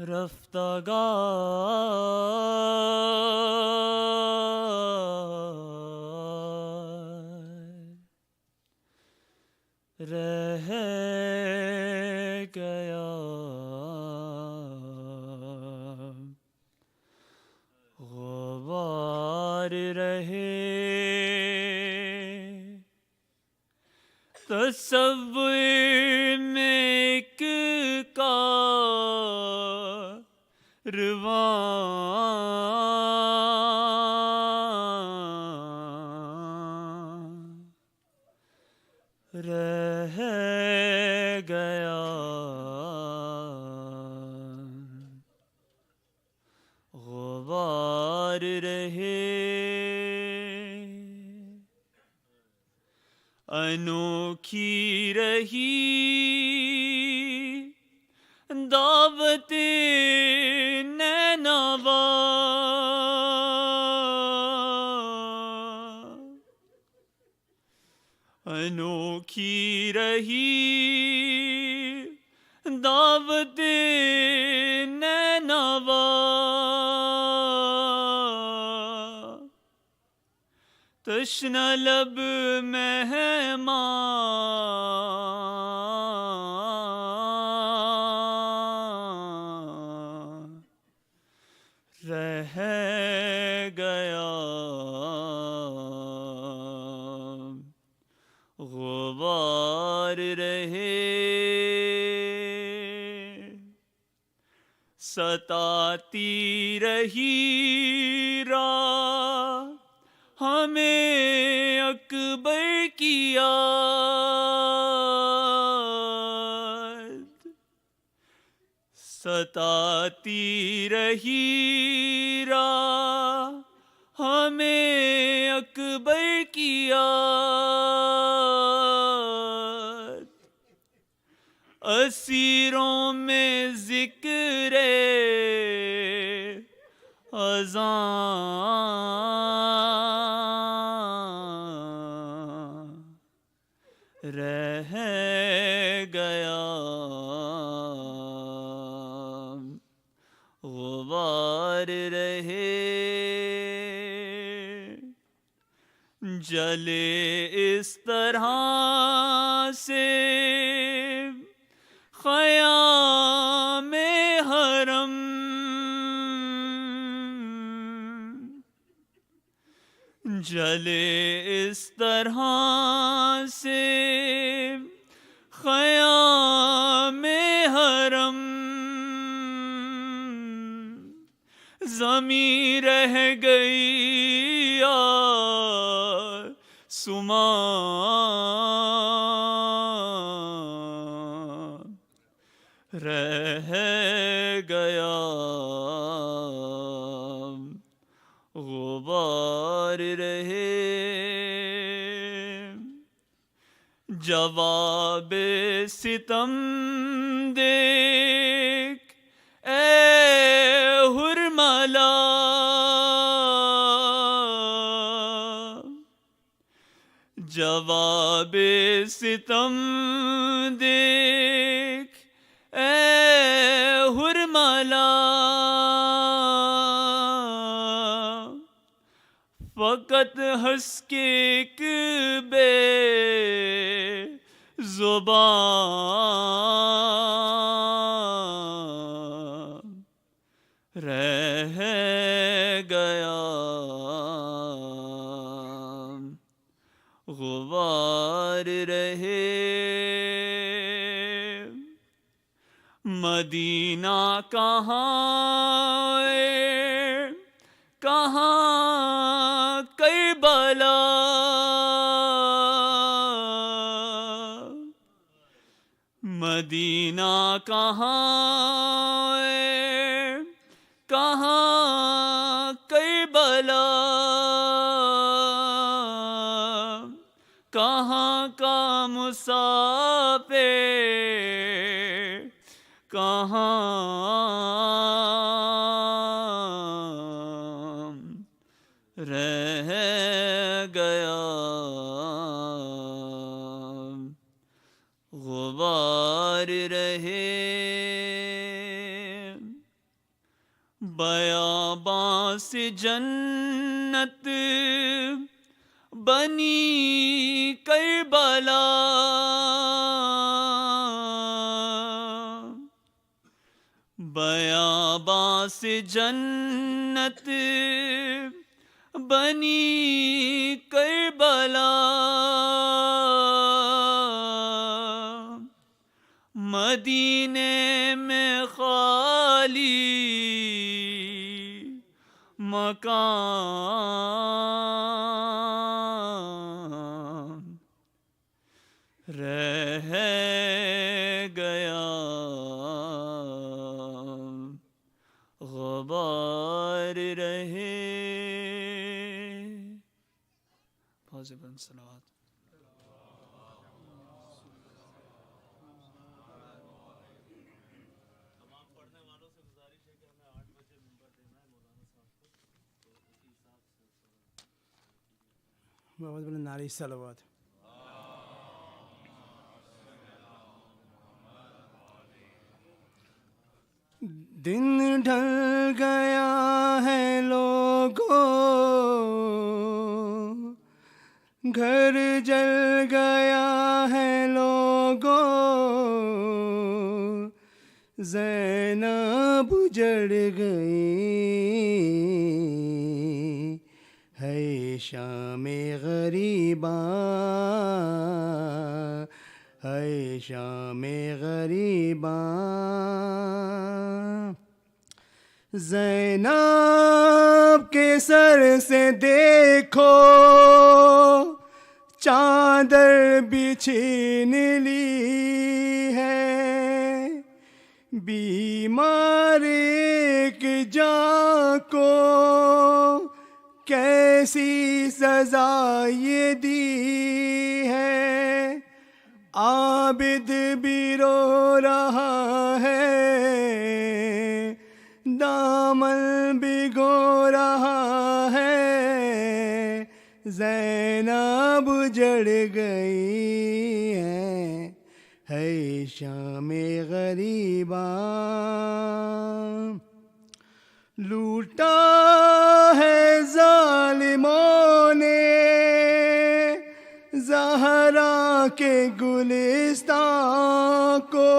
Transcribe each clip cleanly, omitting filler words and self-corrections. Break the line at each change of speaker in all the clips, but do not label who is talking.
رفتگار رہ گیا، غبار رہے تصور میں ایک کارواں رہ گیا، غبار رہے انوکھی رہی دعوت نینوا، انوکھی رہی دعوت نینوا، تشنہ لب مہمان رہ گیا، غبار رہے ستاتی رہی راہ ہمیں اکبر کی یاد، ستاتی رہی راہ ہمیں اکبر کی یاد، اسیروں میں ذکر اذاں رہ گیا، غبار رہے جلے اس طرح سے خیام حرم، جلے اس طرح سے خیام حرم، زمین رہ گئی آسمان رہ گیا، غبار رہے جواب ستم دیکھ اے حرملا، جواب ستم دیکھ اے حرملا، فقط ہنس کے ایک بے زبان رہ گیا، غبار رہے مدینہ کہاں ہے کہاں کربلا، مدینہ کہاں ہے کہاں کربلا، کہاں کا مسافر کہاں رہ گیا، غبار رہے بیاباں سے جنت بنی کربلا، بیاباں سے جنت بنی کربلا، مدینے میں خالی مکان رہ گیا، غبار رہے. بلند صلوات.
بہت بلند نعرہ صلوات. دن ڈھل گیا ہے لوگوں، گھر جل گیا ہے لوگوں، زینب اجڑ گئی ہے شام غریباں، ہے شام غریباں. زینب کے سر سے دیکھو چادر بھی چھین لی ہے، بیمار ایک جاں کو کیسی سزا یہ دی ہے. عابد بھی رو رہا ہے، دامن بھگو رہا ہے، زینب اجڑ گئی ہے شام غریباں. لوٹا ہے ظالموں نے زہرا کے گلستان کو،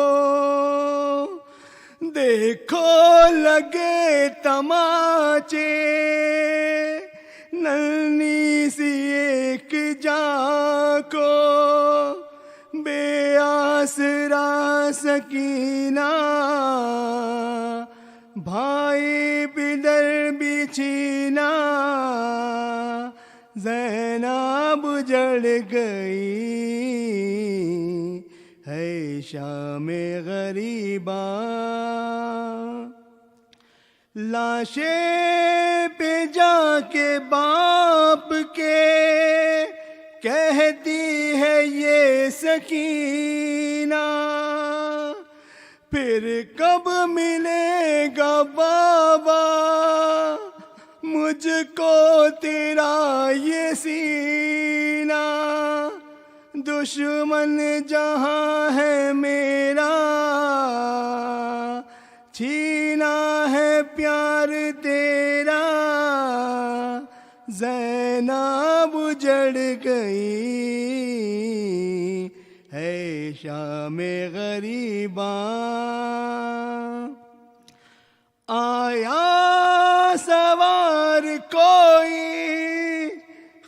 دیکھو لگے تماچے ننھی سی ایک جاں کو، بے آسرا سکینہ بھائی بدر بچھینا، زینب اجڑ گئی ہے شام غریباں. لاشیں پہ جا کے باپ کے کہتی ہے یہ سکینہ، پھر کب ملے گا بابا مجھ کو تیرا یہ سینہ، دشمن جہاں ہے میرا چھینا ہے پیار تیرا، زینب اجڑ گئی ہے شام غریباں. آیا سوار کوئی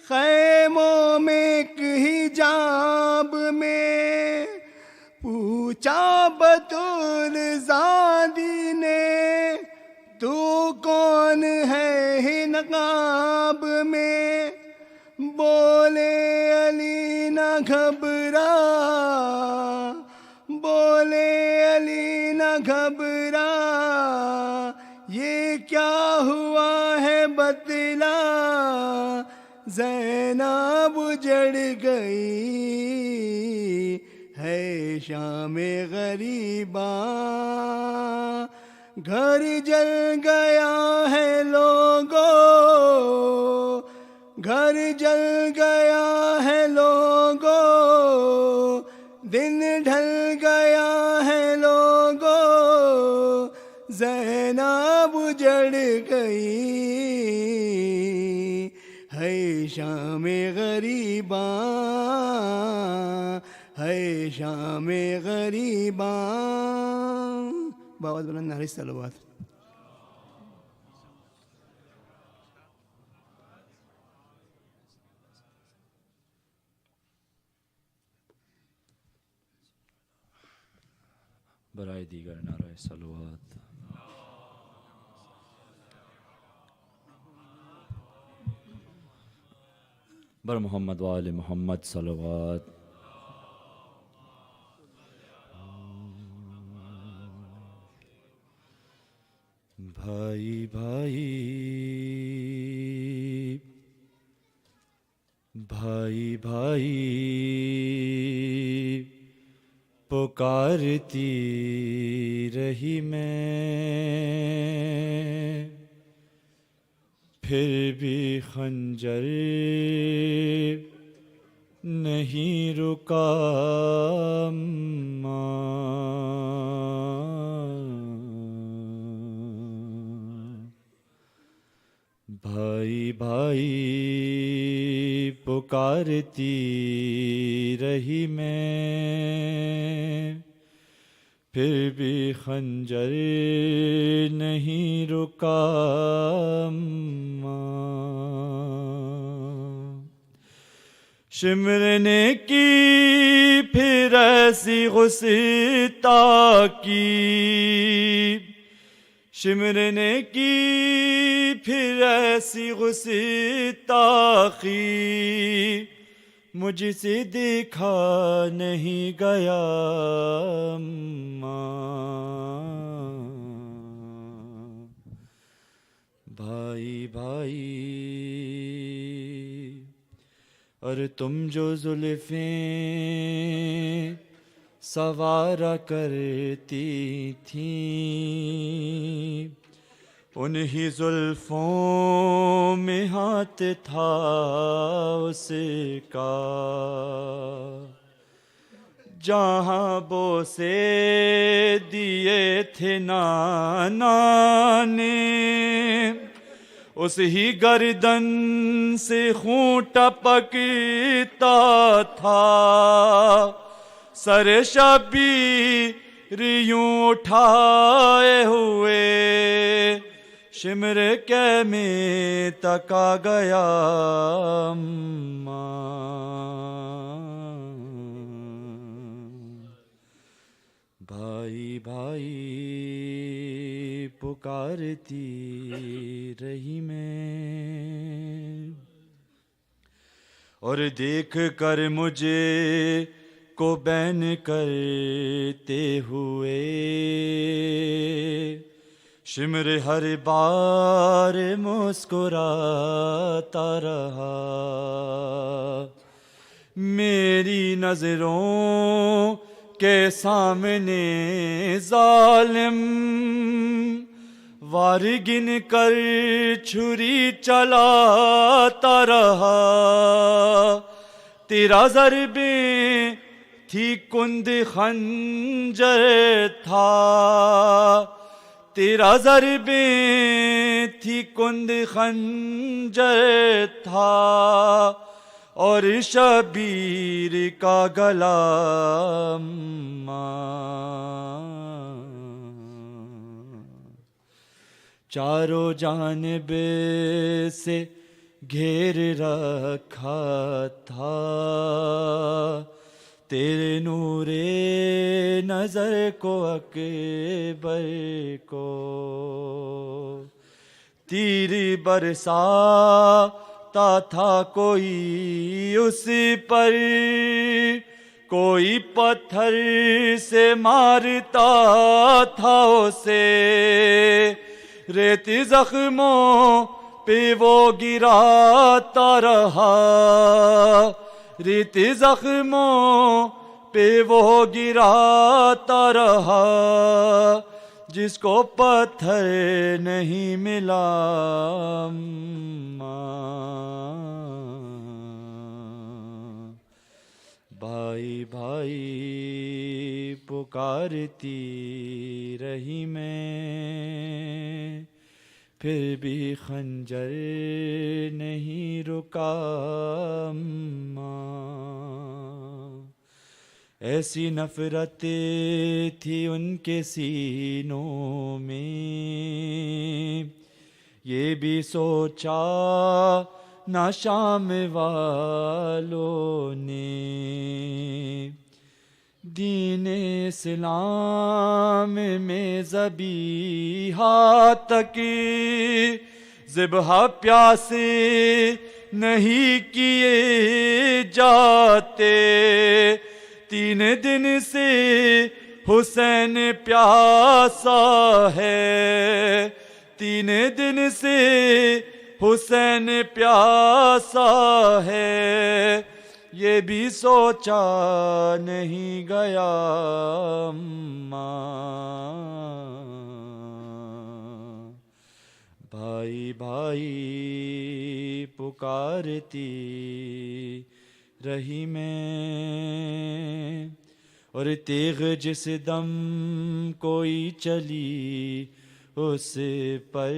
خیموں میں ایک حجاب میں، پوچھا بطول زادی نے تو کون ہے نقاب میں، بولے علی نہ گھبرا، بولے علی نہ گھبرا، یہ کیا ہوا ہے بتلا، زینب اجڑ گئی ہے شام غریباں. گھر جل گیا ہے لوگوں، گھر جل گیا ہے لوگوں، دن ڈھل گیا ہے لوگوں، زینب اجڑ پڑ گئی ہے شام غریباں، ہے شام غریباں. باوت بلند نعرہ صلوات.
برائے دیگر نعرہ صلوات. بر محمد و آل محمد صلوات. بھائی بھائی بھائی بھائی پکارتی رہی میں، پھر بھی خنجر نہیں رکا بھائی بھائی پکارتی رہی میں، پھر بھی خنجر نہیں رکا شمر نے کی پھر ایسی غصتا کی، شمر نے کی پھر ایسی غصتاخی، مجھ سے دیکھا نہیں گیا بھائی بھائی. اور تم جو زلفیں سوارا کرتی تھیں، انہی زلفوں میں ہاتھ تھا اس کا، جہاں بوسے دیے تھے نانا نے، اس ہی گردن سے خون ٹپکتا تھا، سر شبیر یوں اٹھائے ہوئے شمر کے میں تک آ گیا بھائی بھائی پکارتی رہی میں، اور دیکھ کر مجھے کو بین کرتے ہوئے شمر ہر بار مسکراتا رہا، میری نظروں کے سامنے ظالم وار گن کر چھری چلاتا رہا، تیرا ضربیں تھی کند خنجر تھا، تیرا ضربیں تھی کند خنجر تھا، اور شبیر کا گلا چاروں جانب سے گھیر رکھا تھا، تیرے نور نظر کو اکبر کو تیر برساتا تھا کوئی اس پر، کوئی پتھر سے مارتا تھا اسے، ریتی زخموں پہ وہ گراتا رہا، ریتی زخموں پہ وہ گراتا رہا، جس کو پتھر نہیں ملا بھائی بھائی پکارتی رہی میں، پھر بھی خنجر نہیں رکا اماں، ایسی نفرت تھی ان کے سینوں میں، یہ بھی سوچا نہ شام والوں نے، دین اسلام میں ذبیحہ تک ذبح پیاسے نہیں کیے جاتے، 3 دن سے حسین پیاسا ہے، 3 دن سے حسین پیاسا ہے، یہ بھی سوچا نہیں گیا اماں، بھائی بھائی پکارتی رہی میں، اور تیغ جس دم کوئی چلی اس پر،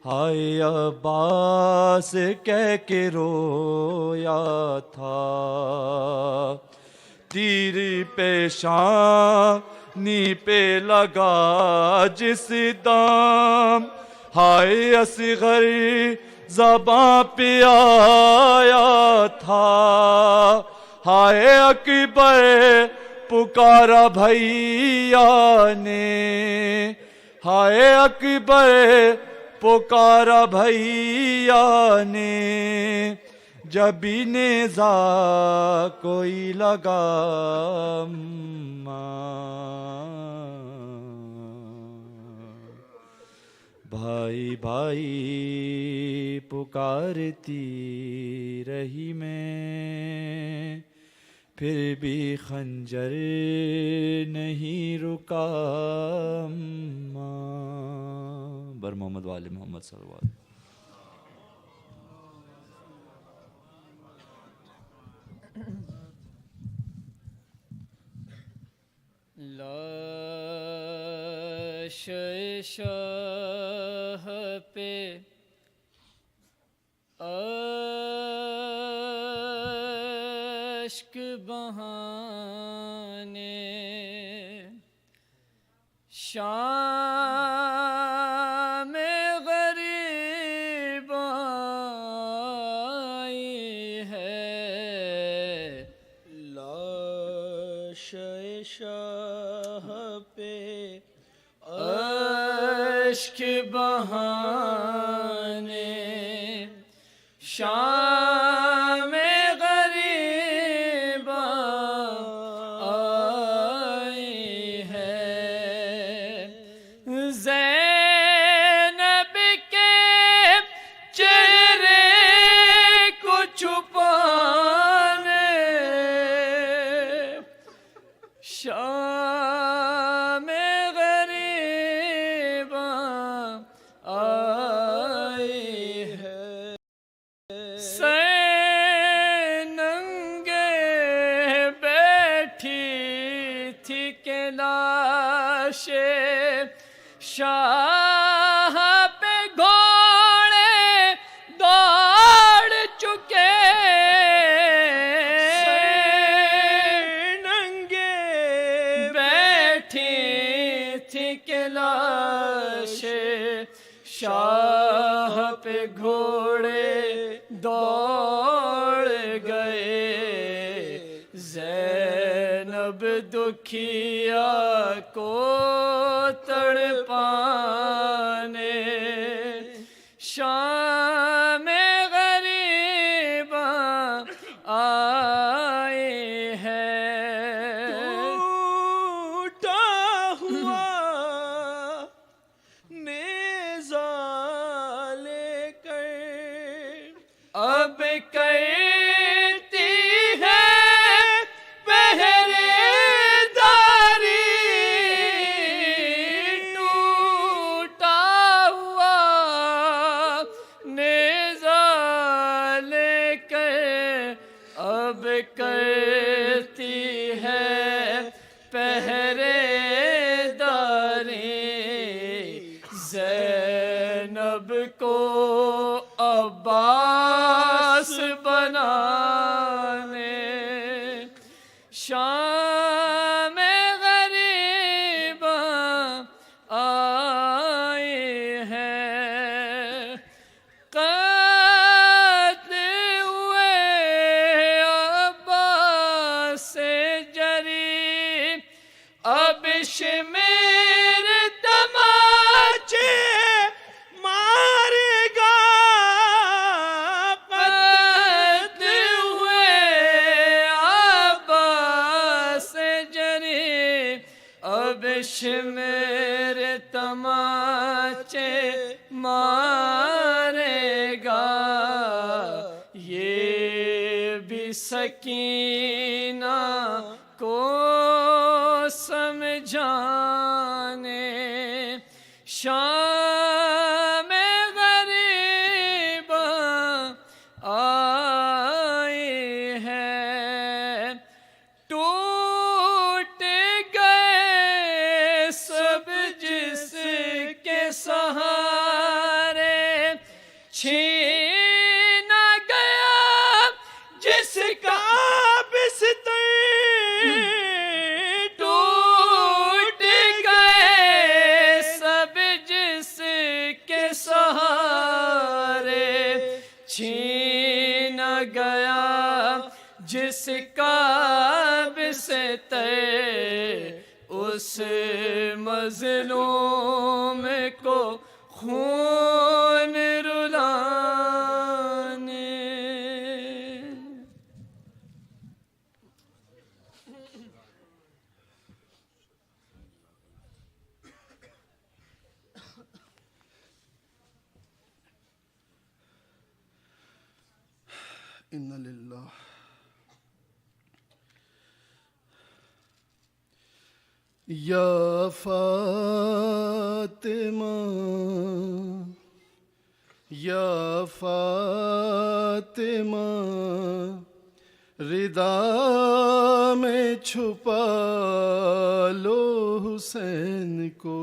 ہائے عباس کہہ کے رویا تھا، تیر پیشانی پہ لگا جس دم، ہائے اصغر زباں پہ آیا تھا، ہائے اکبر پکارا بھیا نے، ہائے اکبر پکارا بھیا نے، جب بھی نیزہ کوئی لگا اماں، بھائی بھائی پکارتی رہی میں، پھر بھی خنجر نہیں رکا اماں، بر محمد وآل محمد صلی اللہ علیہ وسلم۔
لاش شاہ پہ اشک بہانے، شام غریب آئی ہے،
لاش شاہ پہ
اشک بہانے، شام غریب آئی ہے، زینب کے چہرے کو چھپانے، شام غریب آئی ہے، ننگے بیٹھی تھی کہ لاش شاہ پہ گھوڑے دوڑ چکے،
ننگے
بیٹھی تھی کہ لاش شاہ پہ گھوڑے دوڑ گئے، زینب دکھیا کو تڑپانے، شام غریب آئی ہے،
ٹوٹا ہوا نیزہ لے کر
اب کرتی ہے پہرے داری، ٹوٹا ہوا نیزہ لے کر اب کرتی ہے پہرے داری، شام غریب آئی ہے قتل ہوئے عباس جری اب شمیر تماچے
مارے گا
قتل ہوئے عباس جری اب شمیر تماچے مارے گا یہ بھی سکینہ کو سمجھانے شام غریب آئی ہے ٹوٹ گئے سب جس کے سہارے چھینا گیا جس کا
بستر
ٹوٹ گئے سب جس کے سہارے چھین گیا جس کا بستر اس مظلوم کو خون رلانے
ان للہ یا فاطمہ یا فاطمہ ردا میں چھپا لو حسین کو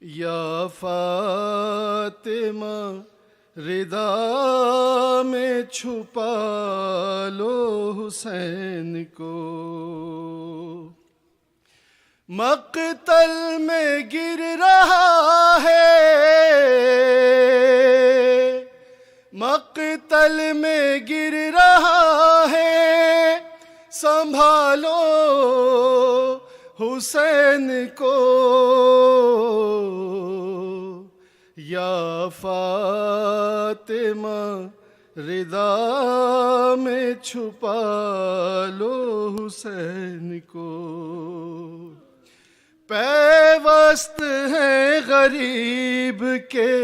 یا فاطمہ ردا میں چھپا لو حسین کو مقتل میں گر رہا ہے مقتل میں گر رہا ہے سنبھالو حسین کو یا فاطمہ ردا میں چھپا لو حسین کو پیوست ہیں غریب کے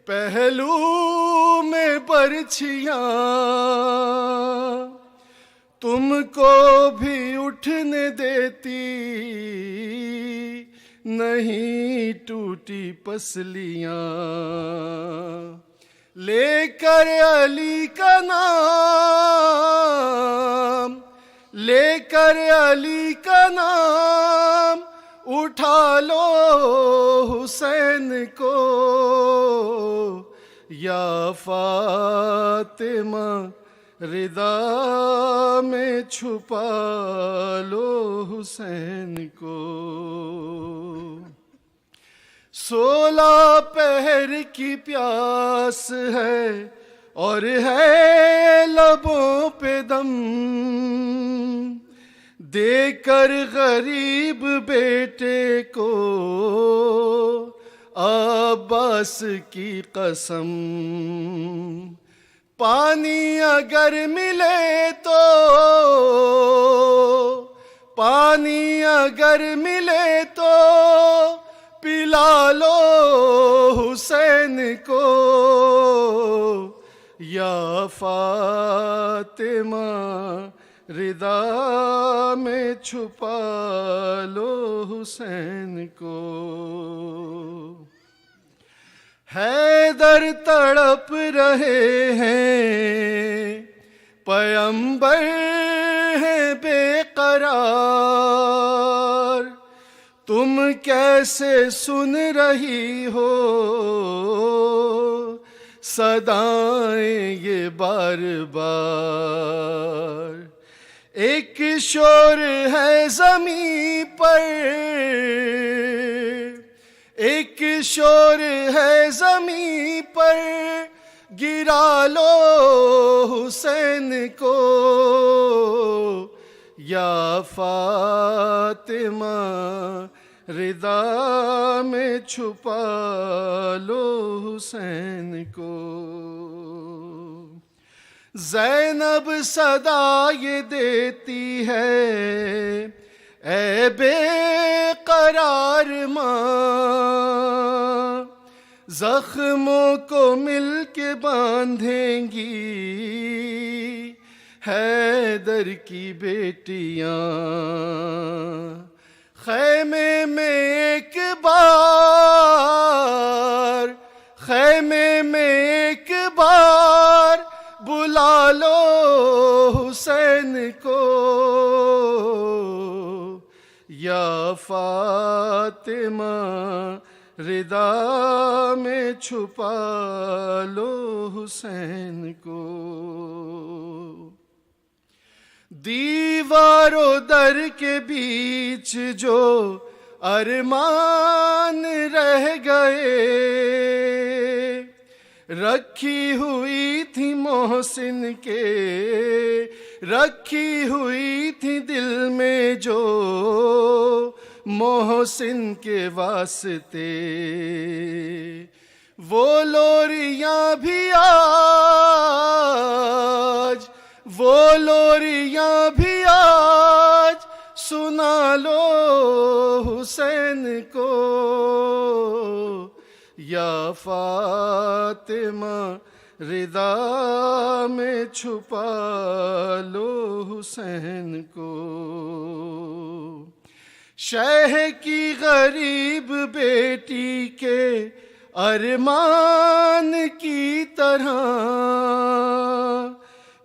پہلو میں برچھیاں تم کو بھی اٹھنے دیتی نہیں ٹوٹی پسلیاں لے کر علی کا نام لے کر علی کا نام اٹھا لو حسین کو یا فاطمہ ردا میں چھپا لو حسین کو 16 پہر کی پیاس ہے اور ہے لبوں پہ دم دے کر غریب بیٹے کو عباس کی قسم پانی اگر ملے تو پانی اگر ملے تو پلا لو حسین کو یا فاطمہ ردا میں چھپا لو حسین کو حیدر تڑپ رہے ہیں پیمبر ہیں بے قرار تم کیسے سن رہی ہو صدائیں یہ بار بار. ایک شور ہے زمین پر، ایک شور ہے زمین پر، گرا لو حسین کو یا فاطمہ، رضا میں چھپا لو حسین کو. زینب صدا یہ دیتی ہے، اے بے قرار ماں، زخموں کو مل کے باندھیں گی حیدر کی بیٹیاں. خیمے میں ایک بار، خیمے میں ایک بار بلا لو حسین کو یا فاطمہ، رضا میں چھپا لو حسین کو. دیوار و در کے بیچ جو ارمان رہ گئے، رکھی ہوئی تھی محسن کے، رکھی ہوئی تھی دل میں جو محسن کے واسطے. وہ لوریاں بھی آج، وہ لوریاں بھی آج سنا لو حسین کو یا فاطمہ، رضا میں چھپا لو حسین کو. شہ کی غریب بیٹی کے ارمان کی طرح،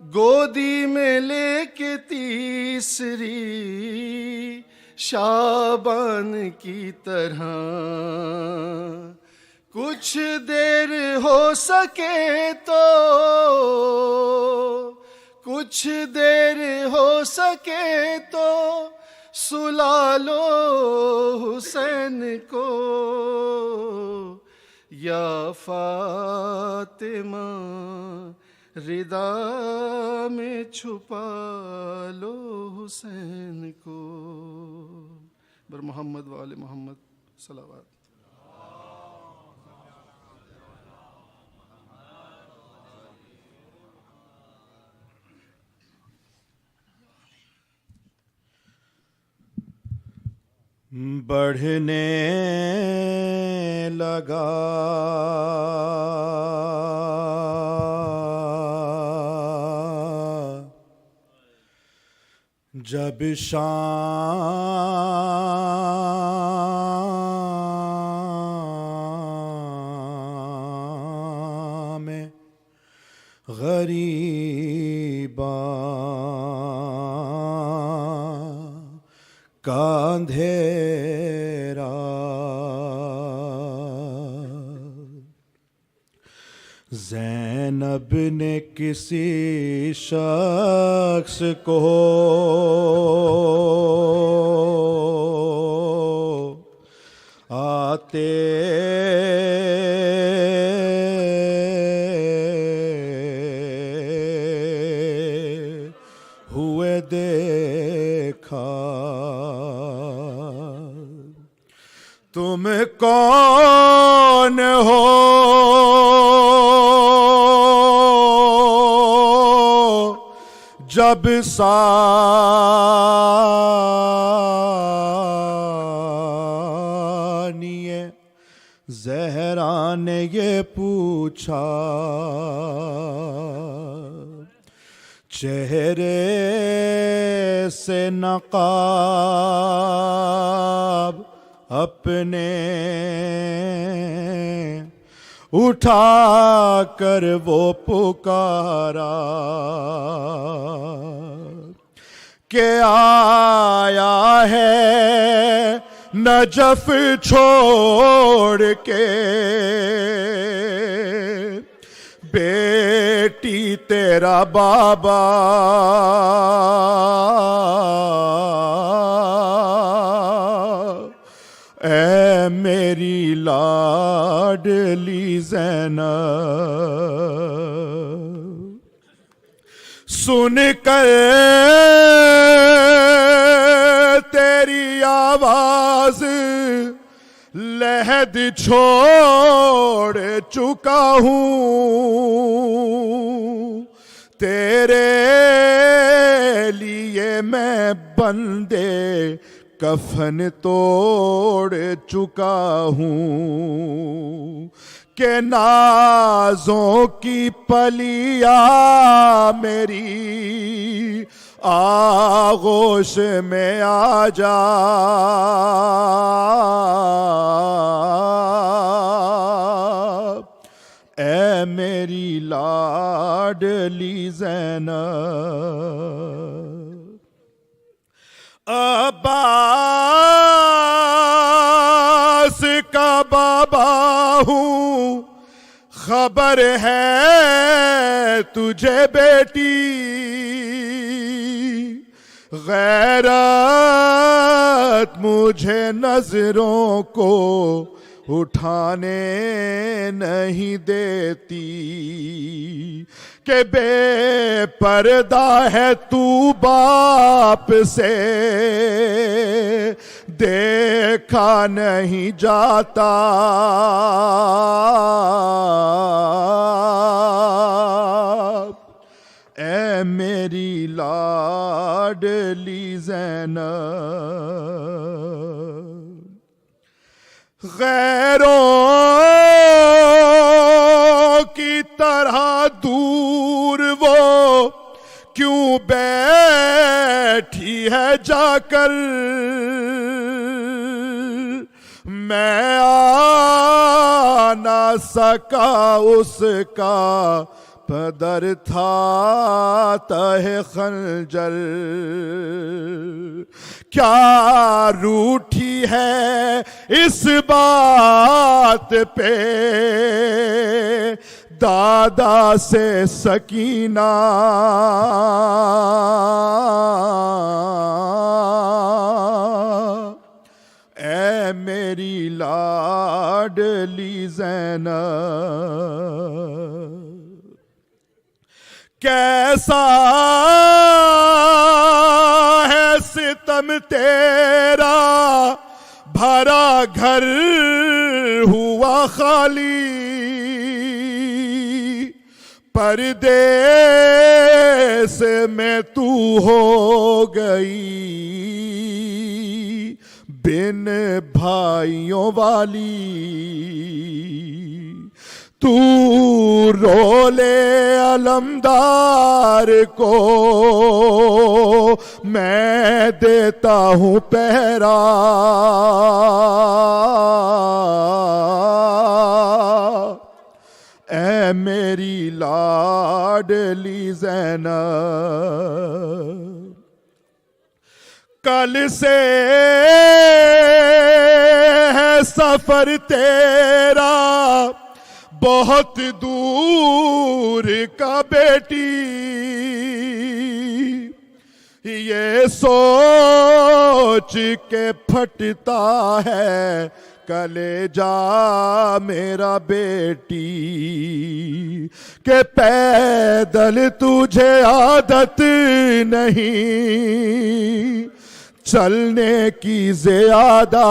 گودی میں لے کے تیسری شعبان کی طرح، کچھ دیر ہو سکے تو، کچھ دیر ہو سکے تو سلا لو حسین کو یا فاطمہ، رضا میں چھپا لو حسین کو. بر محمد و آل محمد صلوات.
بڑھنے لگا جب شام میں غریباں کا اندھیرا، زینب نے کسی شخص کو آتے ہوئے دیکھا. تم کون ہو جب ثانیہ زہرا نے یہ پوچھا، چہرے سے نقاب اپنے اٹھا کر وہ پکارا کہ آیا ہے نجف چھوڑ کے بیٹی تیرا بابا اے میری لاڈلی زینب، سن کر تیری آواز لحد چھوڑ چکا ہوں، تیرے لیے میں بندے کفن توڑ چکا ہوں، کہ نازوں کی پلیا میری آغوش میں آ جا، اے میری لاڈلی زینب، عباس کا بابا ہوں، خبر ہے تجھے بیٹی، غیرت مجھے نظروں کو اٹھانے نہیں دیتی، کہ بے پردہ ہے تو باپ سے دیکھا نہیں جاتا، اے میری لاڈلی زینب، غیروں کی طرح دور وہ کیوں بیٹھی ہے جا کر، میں آ نہ سکا اس کا پدر تھا تہ خنجر، کیا روٹھی ہے اس بات پہ دادا سے سکینہ، اے میری لاڈلی زینب، کیسا ہے ستم تیرا بھرا گھر ہوا خالی، پردیس میں تو ہو گئی بن بھائیوں والی، تو رولے علمدار کو میں دیتا ہوں پہرا، اے میری لاڈلی زینب، کل سے ہے سفر تیرا بہت دور کا بیٹی، یہ سوچ کے پھٹتا ہے کلیجا میرا بیٹی، کہ پیدل تجھے عادت نہیں چلنے کی زیادہ،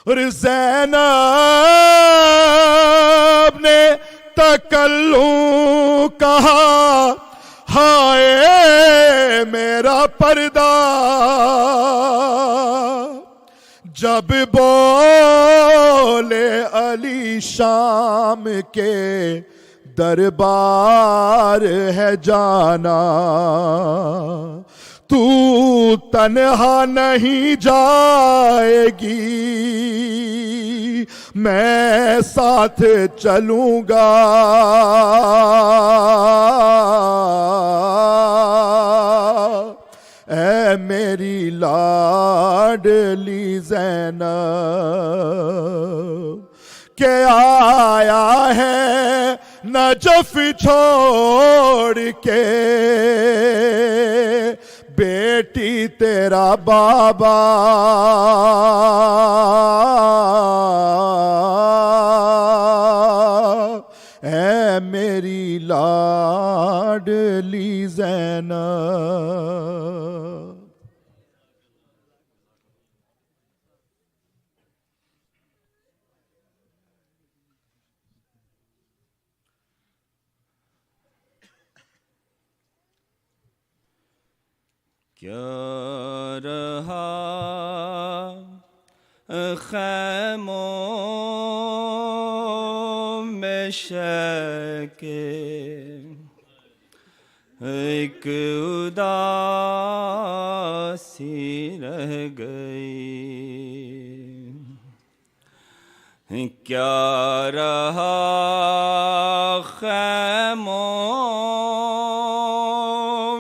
اور زینب نے تکلم کہا، ہائے میرا پردہ، جب بولے علی شام کے دربار ہے جانا، تو تنہا نہیں جائے گی، میں ساتھ چلوں گا، اے میری لاڈلی زینب، ہے نجف چھوڑ کے بیٹی تیرا بابا اے میری لاڈلی زینب.
کیا رہا خیموں میں شک ایک اداسی رہ گئی. کیا رہا خیموں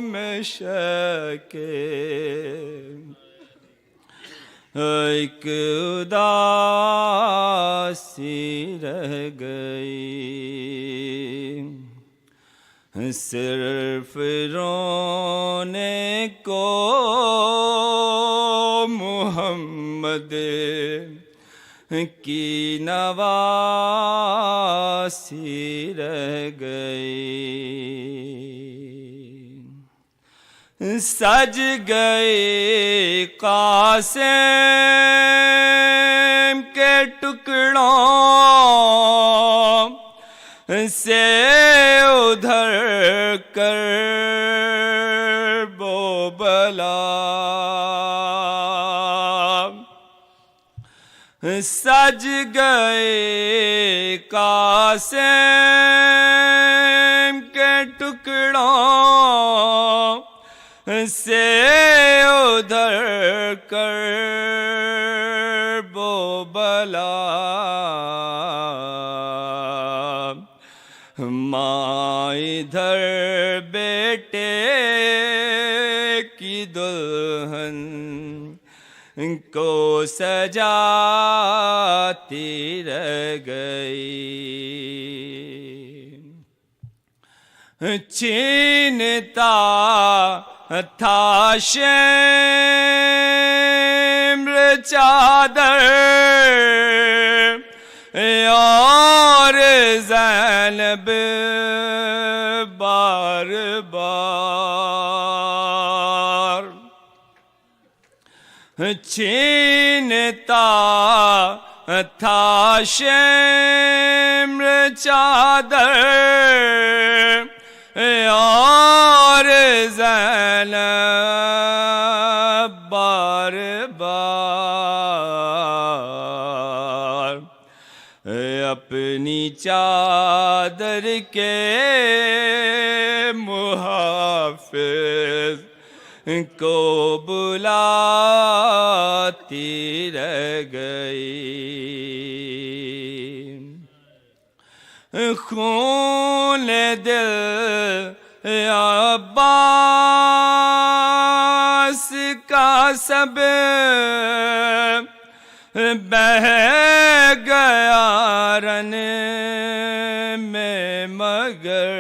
میں شک ایک اداسی رہ گئی. صرف رونے کو محمد کی نواسی رہ گئی. سج گئے قاسم کے ٹکڑوں سے ادھر کر بو بلا. سج گئے قاسم کے ٹکڑوں سے ادھر کر بو بلا. ماں ادھر بیٹے کی دلہن کو سجاتی رہ گئی. چھینتا تھا شمر چادر اور زینب بار بار چھینتا تھا شمر چادر اور زینب بار بار اپنی چادر کے محافظ کو بلاتی رہ گئی. خون دل عباس کا سب بہہ گیا رن میں مگر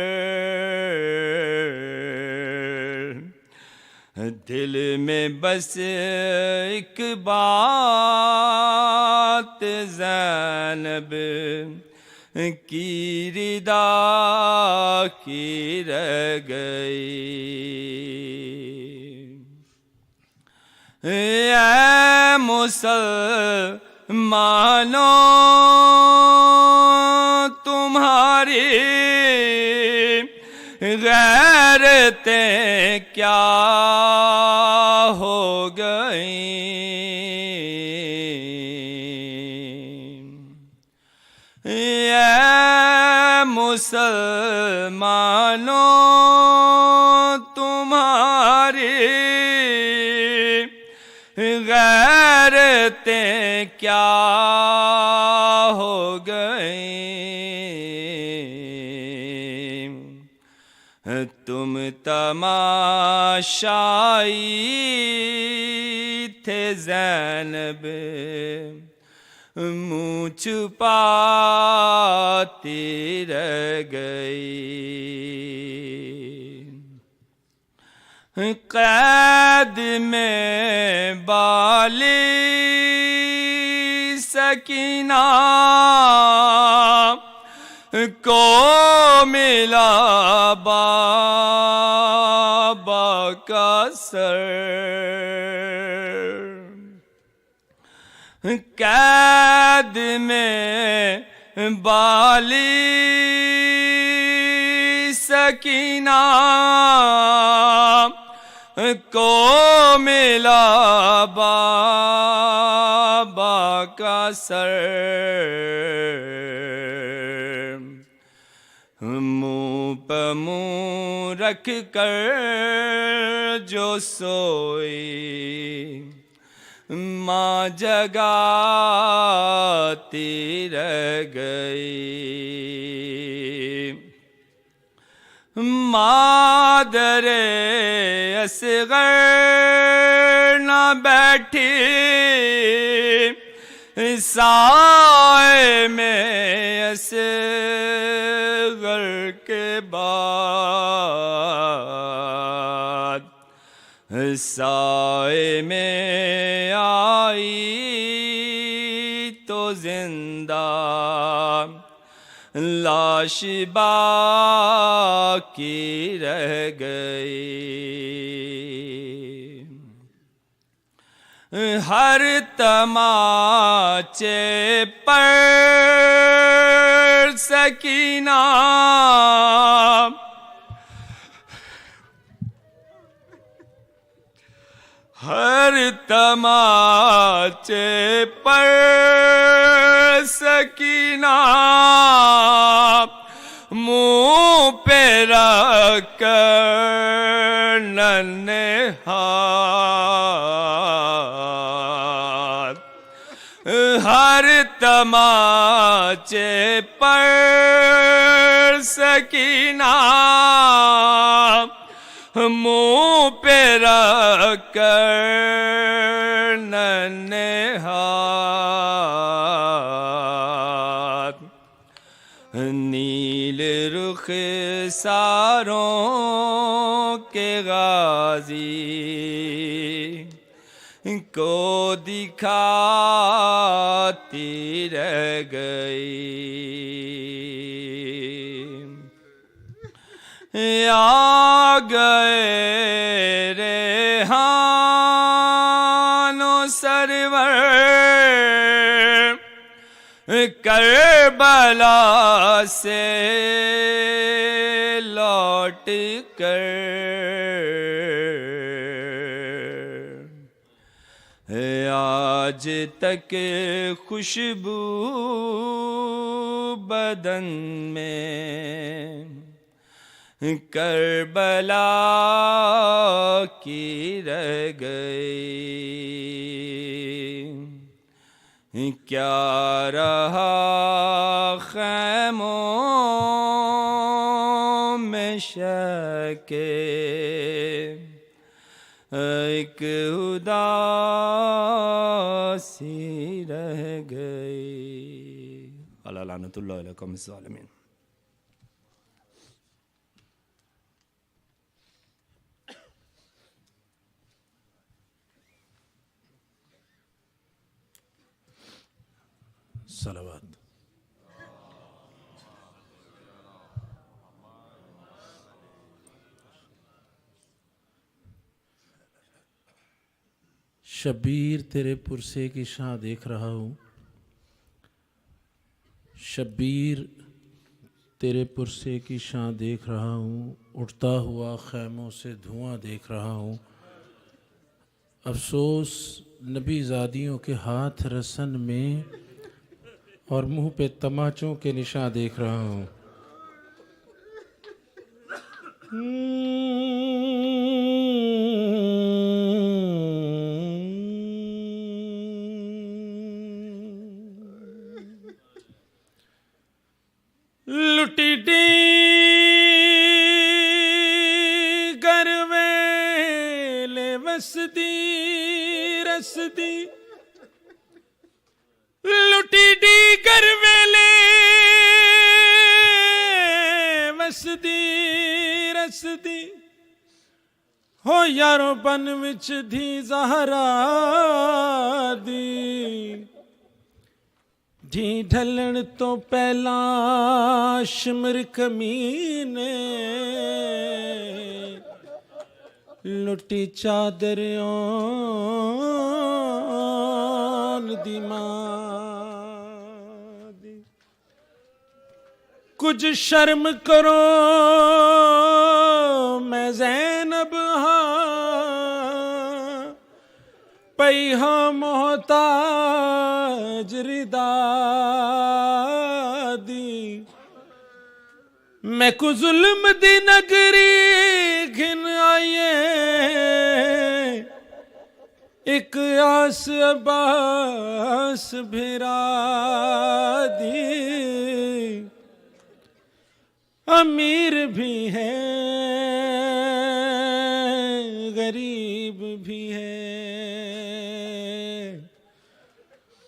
دل میں بس ایک بات زینب کی ردا کی رہ گئی. اے مسلمانوں تمہاری غیرتیں کیا ہو گئیں. اے مسلمانوں تمہاری غیرتیں کیا ہو گئیں. تم تماشائی تھے زینب منہ چھپاتی رہ گئی قید میں بالی سکینہ کو ملا بابا کا سر قید میں بالی سکینہ کو ملا بابا کا سر منہ پہ منہ رکھ کر جو سوئی ماں جگاتی رہ گئی مادر اصغر نہ بیٹھی سائے میں اصغر کے بعد سائے میں آئی تو زندہ لاش باقی رہ گئی ہر تماچے پر سکینہ ہر تماچے پر سکینہ منہ پہ رکھ کر ننہاد ہر تماچے پر سکینہ منہ پہ رکھ کر ننہاد نیل رخ ساروں کے غازی کو دکھاتی رہ گئی آ گئے ریحان و سرور کربلا سے لوٹ کر آج تک خوشبو بدن میں کربلا کی رہ گئی کیا رہا خیموں میں شکے ایک اداسی رہ گئی اللہ لعنت اللہ علیکم الظالمین
صلوات شبیر تیرے پرسے کی شان دیکھ رہا ہوں شبیر تیرے پرسے کی شان دیکھ رہا ہوں اٹھتا ہوا خیموں سے دھواں دیکھ رہا ہوں افسوس نبی زادیوں کے ہاتھ رسن میں اور منہ پہ تماچوں کے نشان دیکھ رہا ہوں لٹی ڈی گرویلے وسدی رسدی لٹ اس دی ہو یارو بن وچ دھی زہرا دی دھی ڈھلن تو پہلا شمر کمینے لٹی چادر اون دی ماں دی کچھ شرم کرو میں زینب ہاں پئی ہاں محتاج ردا دی میں کو ظلم دی نگری گھن آئیے ایک آس عباس بھرا دی امیر بھی ہے غریب بھی ہے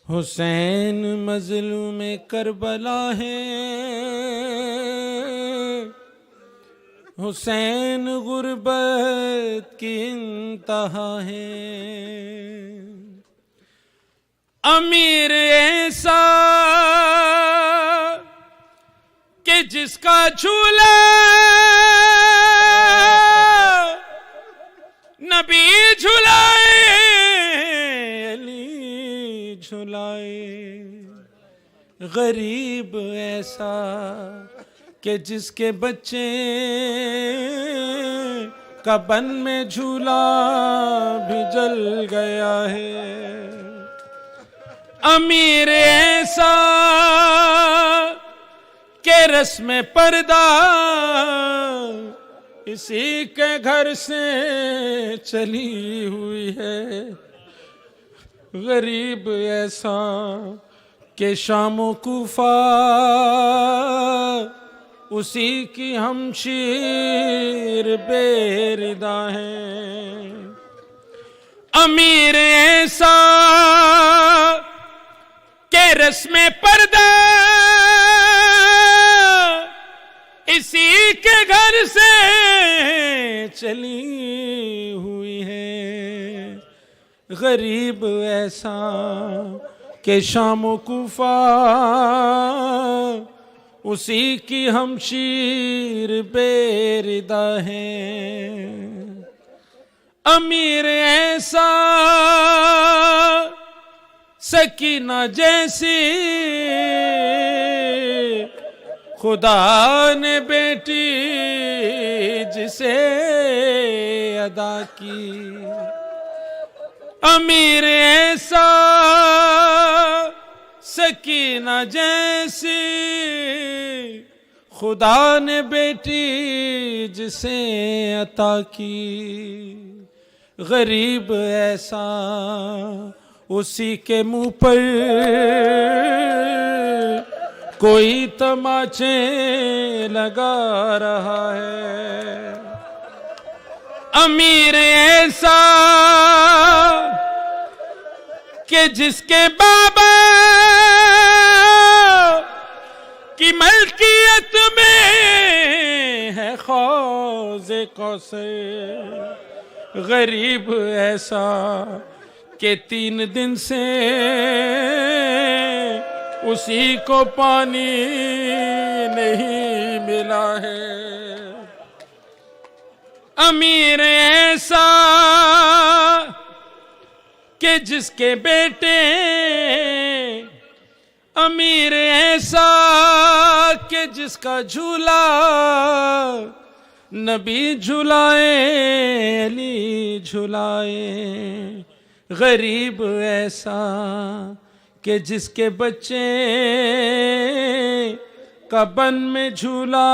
حسین مظلوم کربلا ہے حسین غربت کی انتہا ہے امیر ایسا کہ جس کا جھولا نبی جھلائے علی جھلائے غریب ایسا کہ جس کے بچے کا بن میں جھولا بھی جل گیا ہے امیر ایسا کہ رسم پردہ اسی کے گھر سے چلی ہوئی ہے غریب ایسا کہ شام و کوفہ اسی کی ہمشیر بے ردا ہیں امیر ایسا کہ رسم پردہ اسی کے گھر سے چلی ہوئی ہے غریب ایسا کہ شام و کوفہ اسی کی ہمشیر بے ردا ہیں امیر ایسا سکینہ جیسی خدا نے بیٹی جسے عطا کی امیر ایسا سکینہ جیسی خدا نے بیٹی جسے عطا کی غریب ایسا اسی کے منہ پر کوئی تماچے لگا رہا ہے امیر ایسا کہ جس کے بابا کی ملکیت میں ہے حوض کوثر غریب ایسا کہ 3 دن سے اسی کو پانی نہیں ملا ہے امیر ایسا کہ جس کے بیٹے امیر ایسا کہ جس کا جھولا نبی جھلائے علی جھلائے غریب ایسا کہ جس کے بچے کا بن میں جھولا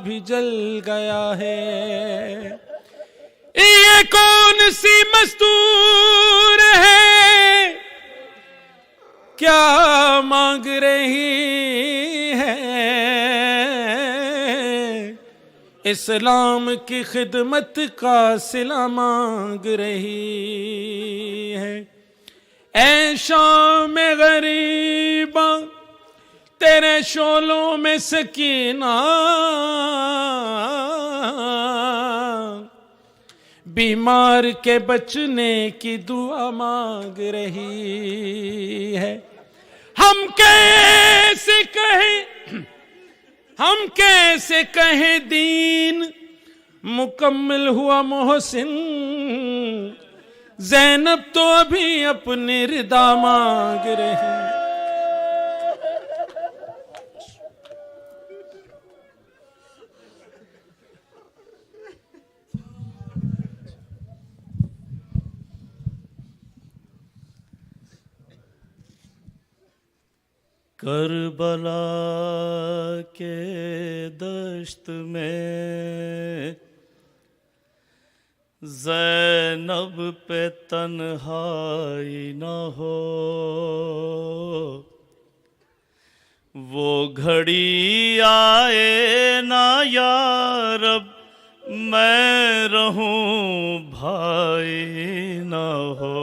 بھی جل گیا ہے یہ کون سی مستور ہے کیا مانگ رہی ہے اسلام کی خدمت کا صلہ مانگ رہی ہے اے شام غریباں تیرے شعلوں میں سکینہ بیمار کے بچنے کی دعا مانگ رہی ہے. ہم کیسے کہیں دین مکمل ہوا محسن. زینب تو ابھی اپنی ردا مانگ رہی.
کربلا کے دشت میں زینب پہ تنہائی نہ ہو. وہ گھڑی آئے نہ یا رب میں رہوں بھائی نہ ہو.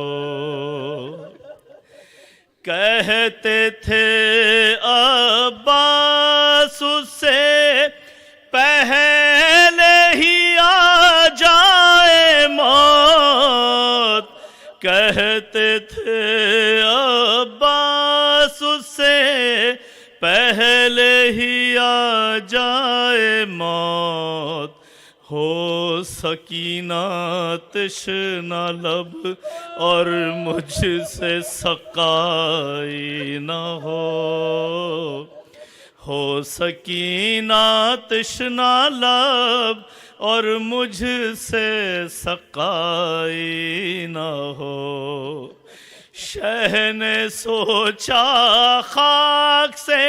کہتے تھے عباس سے پہلے ہی آ جائے موت. کہتے تھے عباس سے پہلے ہی آ جائے موت. ہو سکینہ تشنہ لب اور مجھ سے سقائی نہ ہو سکینہ تشنہ لب اور مجھ سے سقائی نہ ہو. شہ نے سوچا خاک سے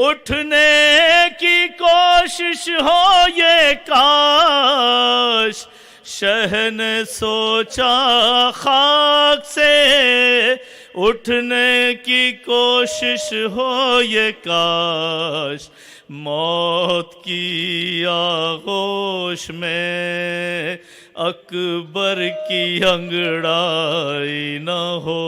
اٹھنے کی کوشش ہو یہ کاش. شہ نے سوچا خاک سے اٹھنے کی کوشش ہو یہ کاش. موت کی آغوش میں اکبر کی انگڑائی نہ ہو.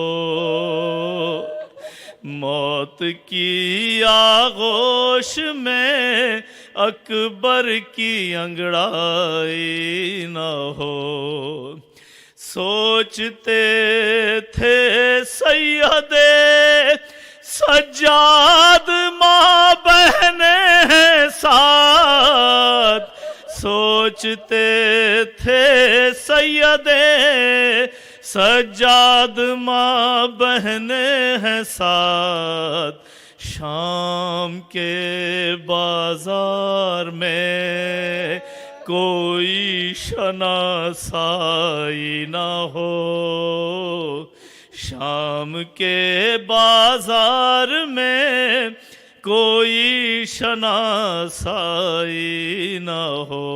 موت کی آغوش میں اکبر کی انگڑائی نہ ہو. سوچتے تھے سید سجاد ماں بہن ہیں ساتھ. سوچتے تھے سید سجاد ماں بہنیں ہیں ساتھ. شام کے بازار میں کوئی شناسائی نہ ہو. شام کے بازار میں کوئی شناسائی نہ ہو.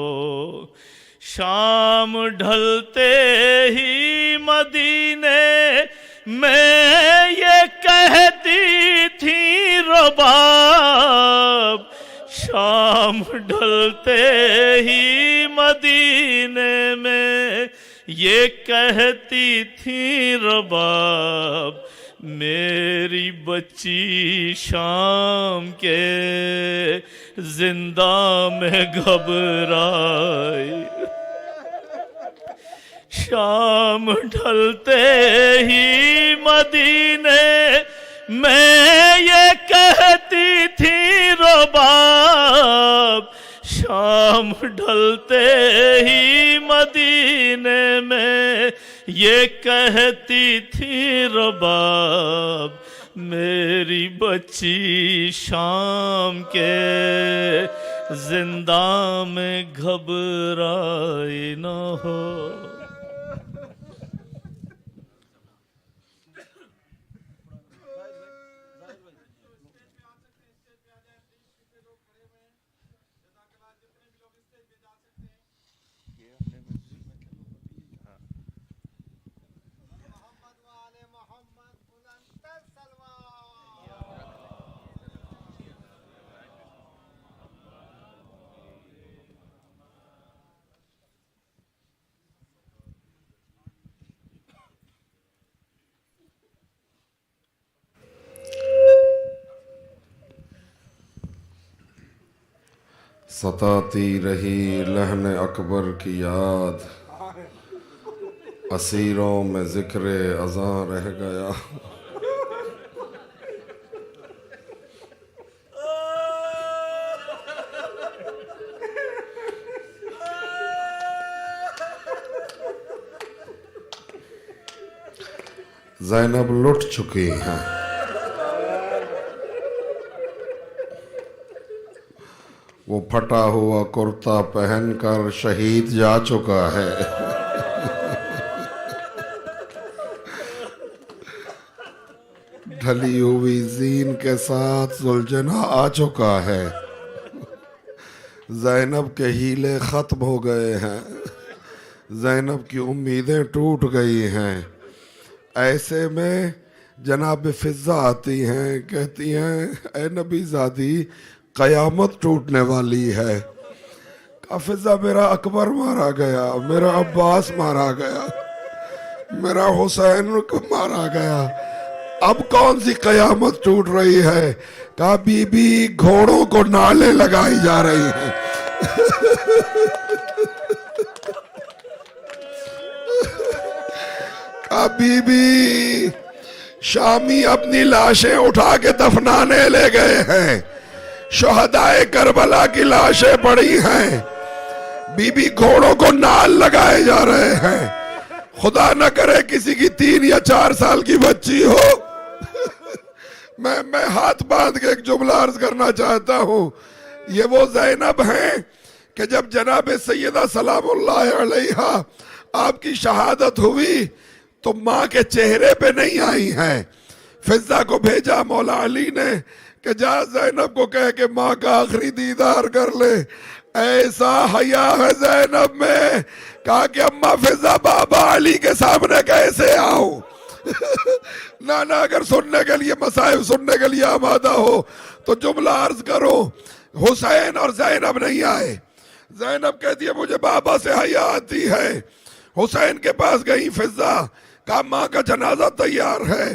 شام ڈھلتے ہی مدینے میں یہ کہتی تھی رباب. شام ڈھلتے ہی مدینے میں یہ کہتی تھی رباب. میری بچی شام کے زندہ میں گھبرائی. شام ڈھلتے ہی مدینے میں یہ کہتی تھی رباب. شام ڈھلتے ہی مدینے میں یہ کہتی تھی رباب. میری بچی شام کے زندہ میں گھبرائی نہ ہو.
ستاتی رہی لہن اکبر کی یاد. اسیروں میں ذکر اذاں رہ گیا. زینب لٹ چکی ہیں. وہ پھٹا ہوا کرتا پہن کر شہید جا چکا ہے. ڈھلی ہوئی زین کے ساتھ ذوالجناح آ چکا ہے. زینب کے ہیلے ختم ہو گئے ہیں. زینب کی امیدیں ٹوٹ گئی ہیں. ایسے میں جناب فضہ آتی ہیں، کہتی ہیں اے نبی زادی قیامت ٹوٹنے والی ہے. کہا فضہ میرا اکبر مارا گیا، میرا عباس مارا گیا، میرا حسین مارا گیا، اب کون سی قیامت ٹوٹ رہی ہے؟ کہا بی بی گھوڑوں کو نالے لگائی جا رہی ہیں. کہا بی بی شامی اپنی لاشیں اٹھا کے دفنانے لے گئے ہیں، شہدائے کربلا کی لاشیں پڑی ہیں، بی بی گھوڑوں کو نال لگائے جا رہے ہیں. خدا نہ کرے کسی کی 3 یا 4 سال کی بچی ہو. میں ہاتھ باندھ کے ایک جملہ عرض کرنا چاہتا ہوں. یہ وہ زینب ہیں کہ جب جناب سیدہ سلام اللہ علیہا آپ کی شہادت ہوئی تو ماں کے چہرے پہ نہیں آئی ہیں. فضہ کو بھیجا مولا علی نے کہ جا زینب کو کہہ کہ ماں کا آخری دیدار کر لے. ایسا حیا ہے زینب میں، کہا کہ اماں فضہ بابا علی کے سامنے کیسے آؤں. نانا اگر سننے کے لیے مسائب سننے کے لیے آمادہ ہو تو جملہ عرض کرو. حسین اور زینب نہیں آئے. زینب کہتی ہے مجھے بابا سے حیا آتی ہے. حسین کے پاس گئی فضہ، کہا ماں کا جنازہ تیار ہے.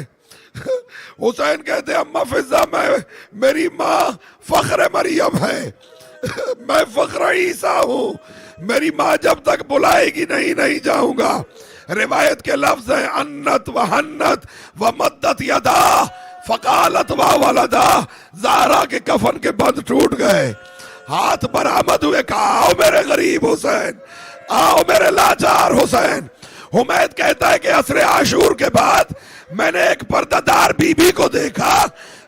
حسین کہتے اماں فضہ میری ماں فخر مریم ہے، میں فخر عیسیٰ ہوں، میری ماں جب تک بلائے گی نہیں جاؤں گا. روایت کے لفظ ہیں انت و حنت و مدت یدا فقالت و ولدا. زہرا کے کفن کے بند ٹوٹ گئے، ہاتھ برآمد ہوئے. کہا آؤ میرے غریب حسین، آؤ میرے لاچار حسین. حمید کہتا ہے کہ عصر عاشور کے بعد میں نے ایک پردہ دار بی بی کو دیکھا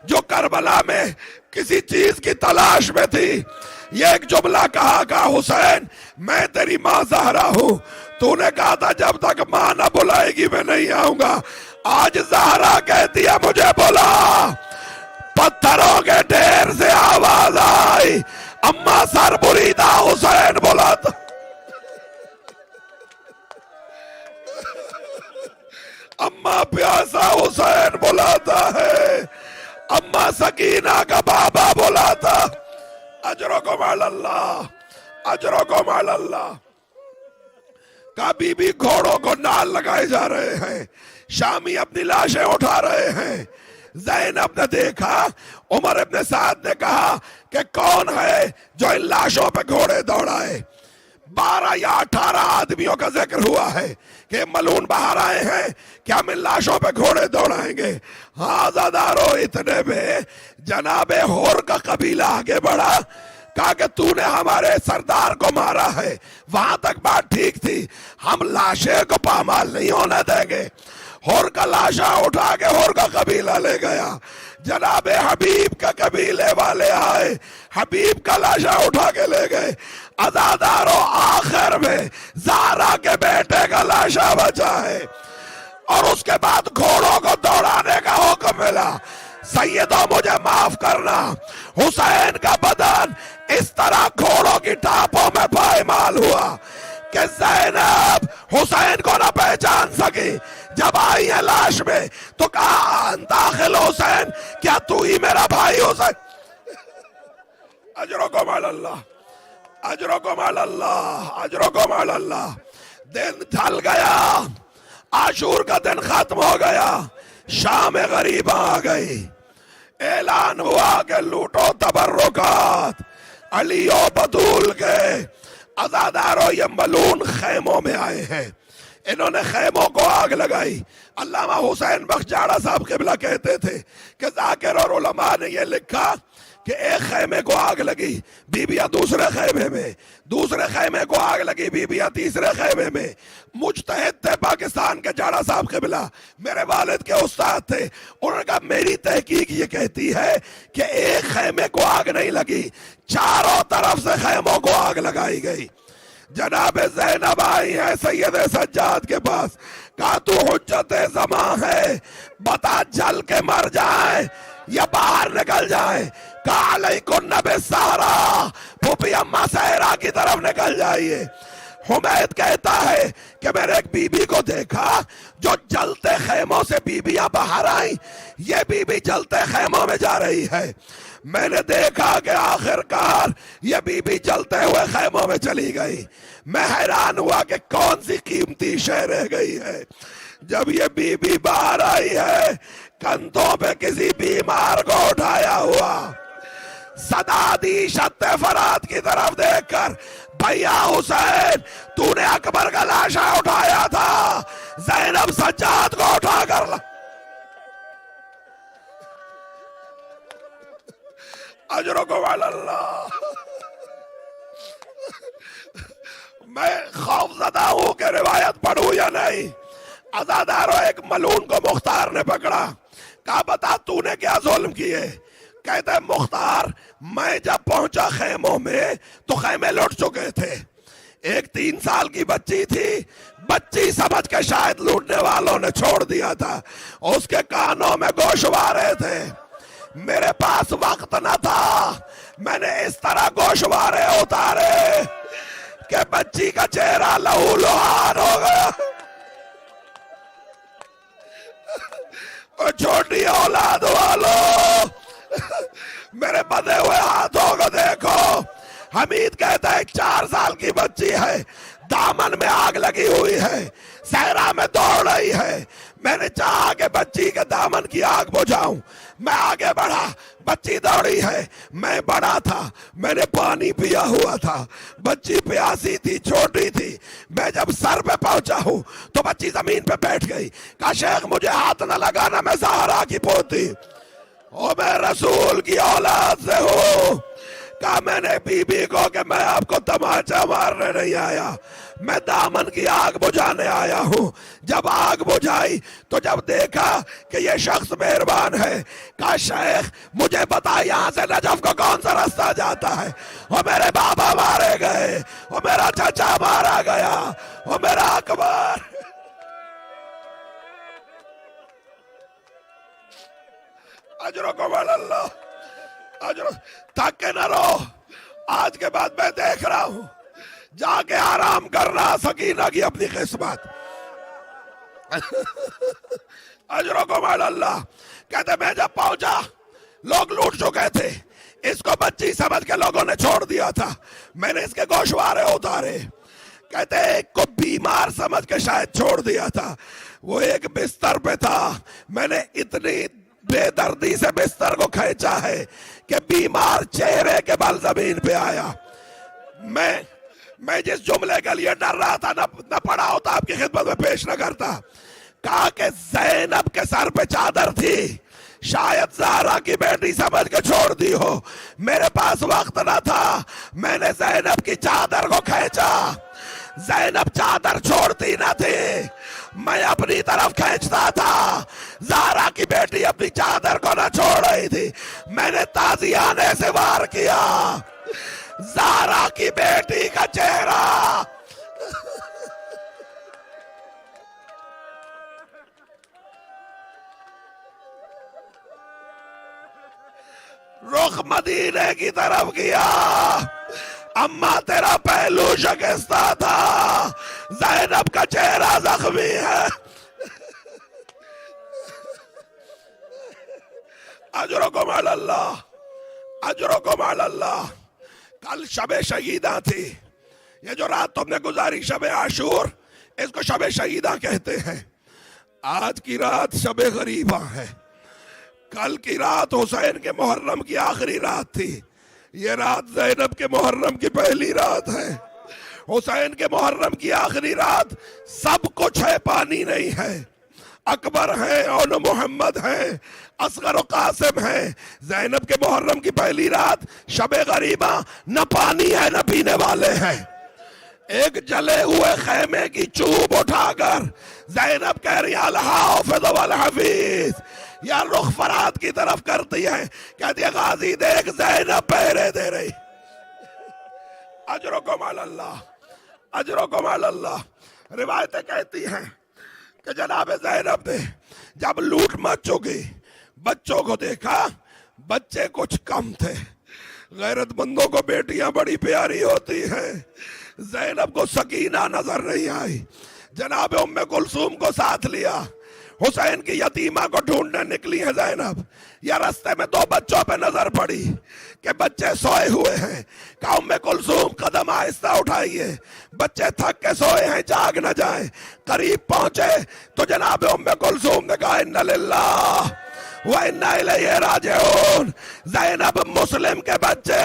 جو کربلا میں کسی چیز کی تلاش میں تھی. یہ ایک جملہ کہا حسین میں تیری ماں زہرا ہوں، تو نے کہا تھا جب تک ماں نہ بلائے گی میں نہیں آؤں گا. آج زہرا کہتی ہے مجھے بلا. پتھروں کے ڈھیر سے آواز آئی، اماں سر بریدہ حسین بلاتا. اماں پیاسا حسین بلاتا ہے، اماں سکینہ کا بابا بلاتا. اجرکم علی اللہ، اجرکم علی اللہ. کا بی بی گھوڑوں کو نال لگائے جا رہے ہیں، شامی اپنی لاشیں اٹھا رہے ہیں. زینب نے دیکھا، عمر ابن سعد نے کہا کہ کون ہے جو ان لاشوں پہ گھوڑے دوڑائے. 12 یا 18 آدمیوں کا ذکر ہوا ہے کہ ملون باہر آئے ہیں کہ ہم ان لاشوں پہ گھوڑے دوڑائیں گے. ہاں زادارو اتنے میں جناب ہور کا قبیلہ آگے بڑھا، کہا کہ تو نے ہمارے سردار کو مارا ہے. وہاں تک بات ٹھیک تھی، ہم لاشیں کو پامال نہیں ہونے دیں گے. ہور کا لاشا اٹھا کے ہور کا قبیلہ لے گیا. جناب حبیب کا قبیلے والے آئے، حبیب کا لاشا اٹھا کے لے گئے. عزادارو آخر میں زہرا کے بیٹے کا لاشا بچا ہے. اور اس کے بعد گھوڑوں کو دوڑانے کا حکم ملا. سیدوں مجھے معاف کرنا، حسین کا بدن اس طرح گھوڑوں کی ٹاپوں میں پائمال ہوا کہ زینب حسین کو نہ پہچان سکی. جب آئی ہے لاش میں تو کہا داخل حسین، کیا تو ہی میرا بھائی حسین؟ اجرکم علی اللہ، اجرکم علی اللہ، اجرکم علی اللہ. دن ڈھل گیا، عاشور کا دن ختم ہو گیا، شام غریباں آ گئی. اعلان ہوا کہ لوٹو تبرکات. علی و بطول کے عزادارو یہ ملون خیموں میں آئے ہیں. انہوں نے خیموں کو آگ لگائی. علامہ حسین بخش جاڑا صاحب قبلہ کہتے تھے کہ ذاکر اور علماء نے یہ لکھا کہ ایک خیمے کو آگ لگی، بیبیاں دوسرے خیمے میں، دوسرے خیمے کو آگ لگی، بیبیاں تیسرے خیمے میں. مجتہد تھے پاکستان کے جاڑا صاحب قبلہ، میرے والد کے استاد تھے. انہوں نے کہا میری تحقیق یہ کہتی ہے کہ ایک خیمے کو آگ نہیں لگی، چاروں طرف سے خیموں کو آگ لگائی گئی. جناب زینب آئی ہے سید سجاد کے پاس، کہا تو حجت زمان ہے، بتا جل کے مر جائیں یا باہر نکل جائیں. کہا علیکن بالسہرا، پھوپھی اماں سہرا کی طرف نکل جائیے. حمید کہتا ہے کہ میں نے ایک بی بی کو دیکھا جو جلتے خیموں سے بیبیاں باہر آئیں، یہ بی بی جلتے خیموں میں جا رہی ہے. میں نے دیکھا کہ آخرکار یہ بی بی جلتے ہوئے خیموں میں چلی گئی. میں حیران ہوا کہ کون سی قیمتی شے رہ گئی ہے. جب یہ بی بی باہر آئی ہے، کندھوں پہ کسی بیمار کو اٹھایا ہوا، صدا دی شت فرات کی طرف دیکھ کر، بھیا حسین تو نے اکبر کا لاشا اٹھایا تھا، زینب سجاد کو اٹھا کر اجرکم علی اللہ. میں خوف زدہ ہوں کہ روایت پڑھوں یا نہیں. عزادارو ایک ملون کو مختار نے پکڑا، کہا بتا تو نے کیا ظلم کیے. کہتے مختار میں جب پہنچا خیموں میں تو خیمے لوٹ چکے تھے. ایک 3 سال کی بچی تھی، بچی سمجھ کے شاید لوٹنے والوں نے چھوڑ دیا تھا، اس کے کانوں میں گوشوارے تھے. میرے پاس وقت نہ تھا، میں نے اس طرح گوشوارے اتارے کہ بچی کا چہرہ لہو لہان ہو گیا. چھوٹی اولاد والو میرے بدے ہوئے ہاتھوں کو دیکھو. حمید کہتا ہے 4 سال کی بچی ہے، دامن میں آگ لگی ہوئی ہے، صحرا میں دوڑ رہی ہے. میں نے چاہا کہ بچی کے دامن کی آگ بجھاؤں. میں آگے بڑھا، بچی دوڑی ہے، میں بڑا تھا، میں نے پانی پیا ہوا تھا، بچی پیاسی تھی، چھوٹی تھی. میں جب سر پہ پہنچا ہوں تو بچی زمین پہ بیٹھ گئی. کہا شیخ مجھے ہاتھ نہ لگانا، میں زہرا کی پوتی اور میں رسول کی اولاد سے ہوں. کہا میں نے بی بی کو کہ میں آپ کو تماچا مارنے نہیں آیا، میں دامن کی آگ بجھانے آیا ہوں. جب آگ بجھائی تو جب دیکھا کہ یہ شخص مہربان ہے، کہا شیخ مجھے بتا یہاں سے نجف کو کون سا راستہ جاتا ہے. وہ میرے بابا مارے گئے، وہ میرا چچا مارا گیا، وہ میرا اکبر. اجرکم علی اللہ. تھک کے نہ رہو، آج کے بعد میں دیکھ رہا ہوں جا کے آرام کرنا سکینہ کی اپنی قسمت. اجرکم علی اللہ. کہتے میں جب پہنچا لوگ لوٹ چکے تھے، اس کو بچی سمجھ کے لوگوں نے چھوڑ دیا تھا. میں نے اس کے گوشوارے اتارے. کہتے ایک کو بیمار سمجھ کے شاید چھوڑ دیا تھا، وہ ایک بستر پہ تھا. میں نے اتنی بے دردی سے بستر کو کھینچا ہے کہ بیمار چہرے کے بل زمین پہ آیا. میں جس جملے کے لیے ڈر رہا تھا نہ پڑا ہوتا آپ کی خدمت میں پیش نہ کرتا. کہا کہ زینب کے سر پہ چادر تھی، شاید زہرا کی بیٹی سمجھ کے چھوڑ دی ہو. میرے پاس وقت نہ تھا، میں نے زینب کی چادر کو کھینچا. زینب چادر چھوڑتی نہ تھی، میں اپنی طرف کھینچتا تھا. زہرا کی بیٹی اپنی چادر کو نہ چھوڑ رہی تھی. میں نے تازیانے سے وار کیا. زہرا کی بیٹی کا چہرہ رخ مدینے کی طرف کیا. اماں تیرا پہلو شکستہ تھا، زینب کا چہرہ زخمی ہے. اجرکم علی اللہ. اجرکم علی اللہ. کل شب شہیدہ تھی. یہ جو رات تم نے گزاری شب عاشور، اس کو شب شہیدہ کہتے ہیں. آج کی رات شب غریبہ ہے. کل کی رات حسین کے محرم کی آخری رات تھی. یہ رات زینب کے محرم کی پہلی رات ہے. حسین کے محرم کی آخری رات سب کچھ ہے، پانی نہیں ہے. اکبر ہیں اور محمد ہیں، اصغر و قاسم ہیں. زینب کے محرم کی پہلی رات شب غریبہ، نہ پانی ہے نہ پینے والے ہیں. ایک جلے ہوئے خیمے کی چوب اٹھا کر زینب کہہ رہی الحافظ والحفیظ، یا رخ فرات کی طرف کرتی ہے، کہتی ہے غازی دیکھ زینب پہرے دے رہی. اجرکم علی اللہ، اجرکم علی اللہ. روایتیں کہتی ہیں کہ جناب زینب نے جب لوٹ مچ چکی، بچوں کو دیکھا، بچے کچھ کم تھے. غیرت مندوں کو بیٹیاں بڑی پیاری ہوتی ہیں. زینب کو سکینہ نظر نہیں آئی. جناب ام کلثوم کو ساتھ لیا، حسین کی یتیمہ کو ڈھونڈنے نکلی ہے زینب. یا رستے میں دو بچوں پہ نظر پڑی کہ بچے سوئے ہوئے ہیں. کہا ام کلثوم قدم آہستہ اٹھائیے، بچے تھک کے سوئے ہیں، جاگ نہ جائیں. قریب پہنچے تو جناب ام کلثوم نے کہا اِنَّ لِلَّهِ وَإِنَّا إِلَيْهِ رَاجِعُونَ. زینب مسلم کے بچے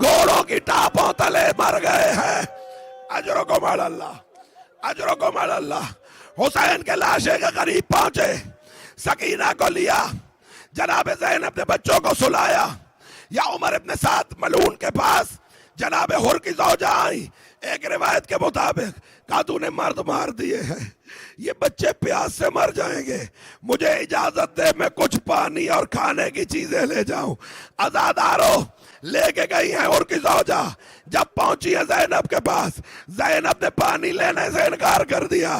گھوڑوں کی ٹاپوں تلے مر گئے ہیں. اجرکم علی اللہ، اجرکم علی اللہ. حسین کے لاشے کے قریب پہنچے، سکینہ کو لیا، جناب زینب نے بچوں کو سلایا. یا عمر ابن سعد ملعون کے پاس جناب حر کی زوجہ آئی. ایک روایت کے مطابق کہا تو نے مرد مار دیے ہیں، یہ بچے پیاس سے مر جائیں گے، مجھے اجازت دے میں کچھ پانی اور کھانے کی چیزیں لے جاؤں. عزادارو لے کے گئی ہیں حر کی زوجہ. جب پہنچی ہے زینب کے پاس، زینب نے پانی لینے سے انکار کر دیا.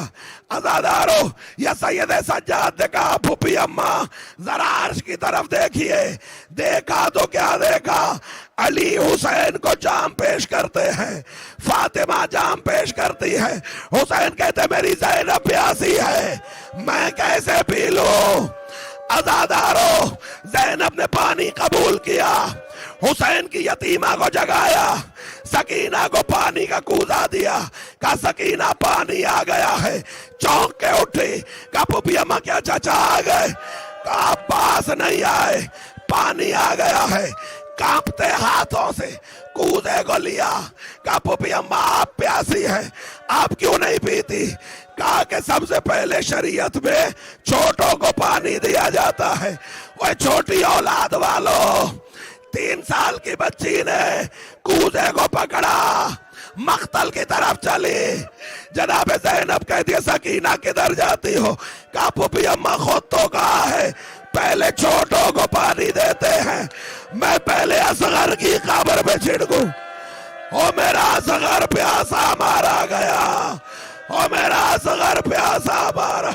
عزادارو یا سید سجاد نے کہا پھوپھی اماں ذرا عرش کی طرف دیکھیے. دیکھا تو کیا دیکھا، علی حسین کو جام پیش کرتے ہیں، فاطمہ جام پیش کرتی ہے. حسین کہتے میری زینب پیاسی ہے، میں کیسے پی لوں. عزادارو زینب نے پانی قبول کیا، حسین کی یتیمہ کو جگایا، سکینہ کو پانی کا کوزہ دیا. کہا سکینہ پانی آ گیا ہے. چونک کے اٹھی. کہا پھوپھی اماں کیا چچا آ گئے؟ کہا پاس نہیں آئے، پانی آ گیا ہے. کانپتے ہاتھوں سے کوزے کو لیا. کہا پھوپھی اماں آپ پیاسی ہیں، آپ کیوں نہیں پیتی؟ کہا کہ سب سے پہلے شریعت میں چھوٹوں کو پانی دیا جاتا ہے. وہ چھوٹی اولاد والوں، 3 سال کی بچی نے کوزے کو پکڑا، مقتل کی طرف چلی. جناب زینب کہتی ہے سکینہ کدھر جاتی ہو؟ کہا پھوپھی اماں خود تو کہا ہے پہلے چھوٹوں کو پانی دیتے ہیں، میں پہلے اصغر کی قبر میں چھڑکوں. او میرا اصغر پیاسا مارا گیا، او میرا اصغر پیاسا مارا.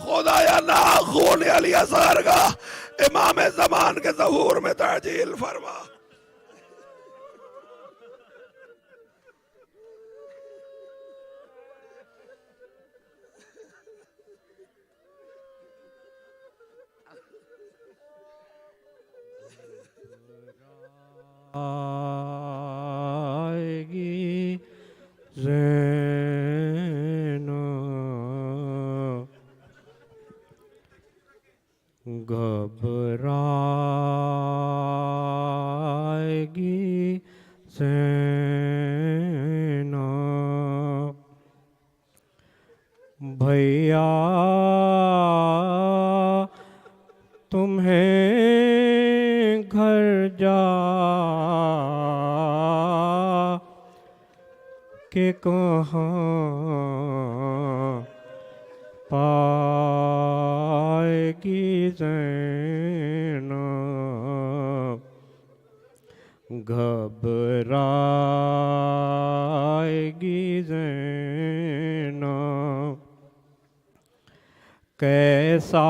خدایا ناخون علی اصغر کا امام زمان کے ظہور میں تعجیل فرما.
آئے گی زینب گھبرائے گی زینب بھیا تمہیں گھر جا کہ کہاں پائے گی زینب گھبرائے گی زینب کیسا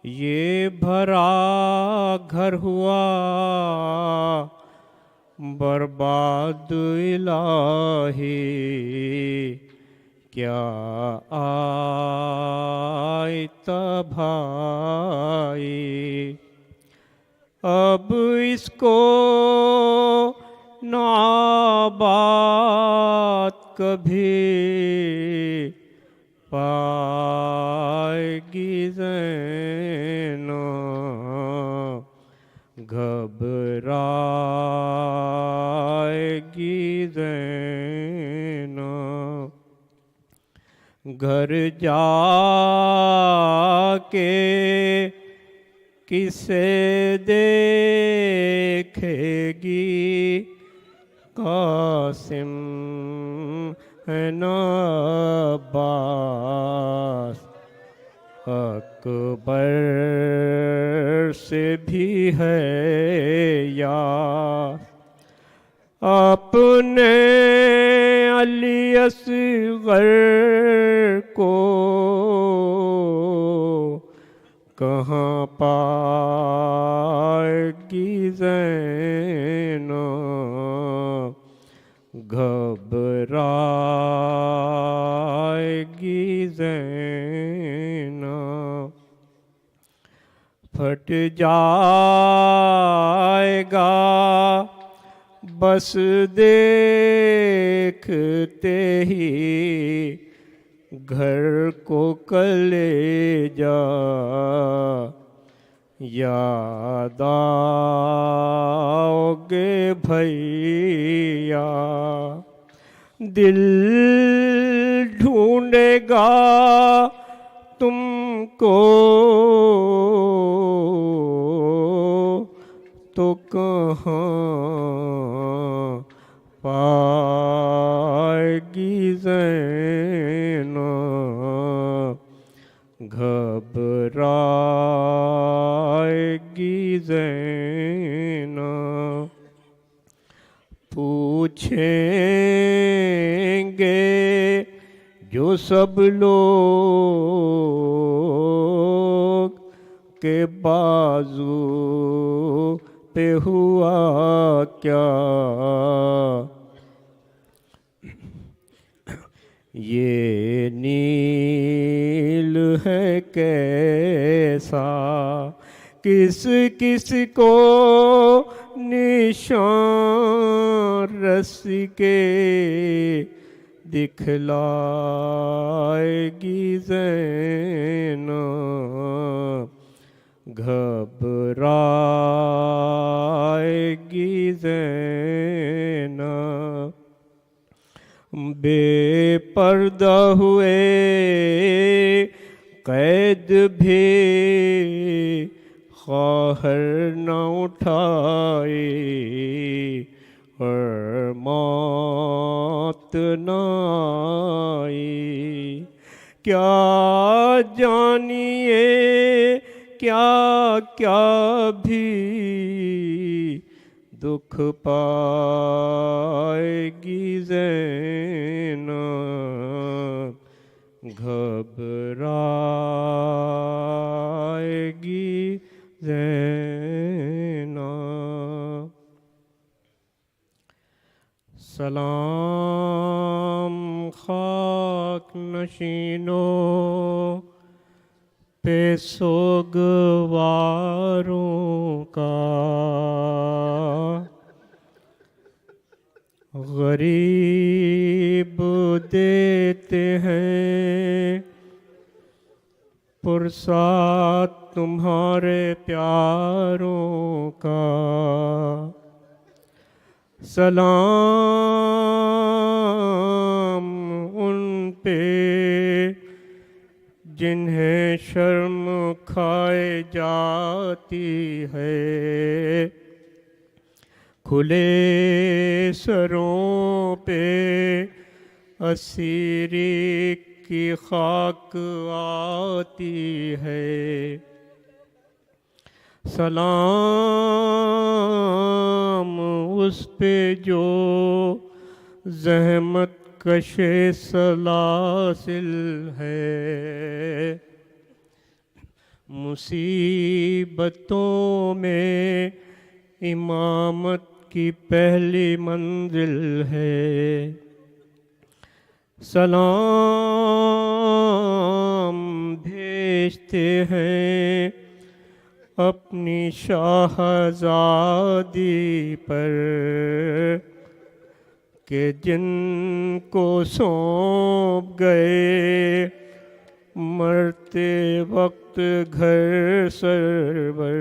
یہ بھرا گھر ہوا برباد الہی کیا آئی تباہی اب اس کو نہ آباد کبھی پائے گی زینب
گھبرائے گی زینب گھر جا کے کسے دیکھے گی قاسم ہے نا عباس اکبر سے بھی ہے یار اپنے علی اصغر کو کہاں پائے گی زینب گھبرائے گی زینب پھٹ جائے گا بس دیکھتے ہی گھر کو کلیجا یاد آؤ گے بھیا دل ڈھونڈے گا تم کو تو کہاں پائے گی زینب گھبرائے گی زینب پوچھیں گے جو سب لوگ کہ بازو پہ ہوا کیا یہ نیل ہے کیسا کس کس کو نشان رس کے دکھلائے گی زینب گھبرائے گی زینب بے پردہ ہوئے قید بھی خواہر نہ اٹھائی اور موت نہ آئی کیا جانیے کیا کیا بھی دکھ پائے گی زینب گھبرائے گی زینب سلام خاک نشینوں پہ سوگواروں کا غریب دیتے ہیں پرساد تمہارے پیاروں کا سلام ان پہ جنہیں شرم کھائے جاتی ہے کھلے سروں پہ اسیری کی خاک آتی ہے سلام اس پہ جو زحمت کش سلاسل ہے مصیبتوں میں امامت کی پہلی منزل ہے سلام بھیجتے ہیں اپنی شاہزادی پر کہ جن کو سونپ گئے مرتے وقت گھر سرور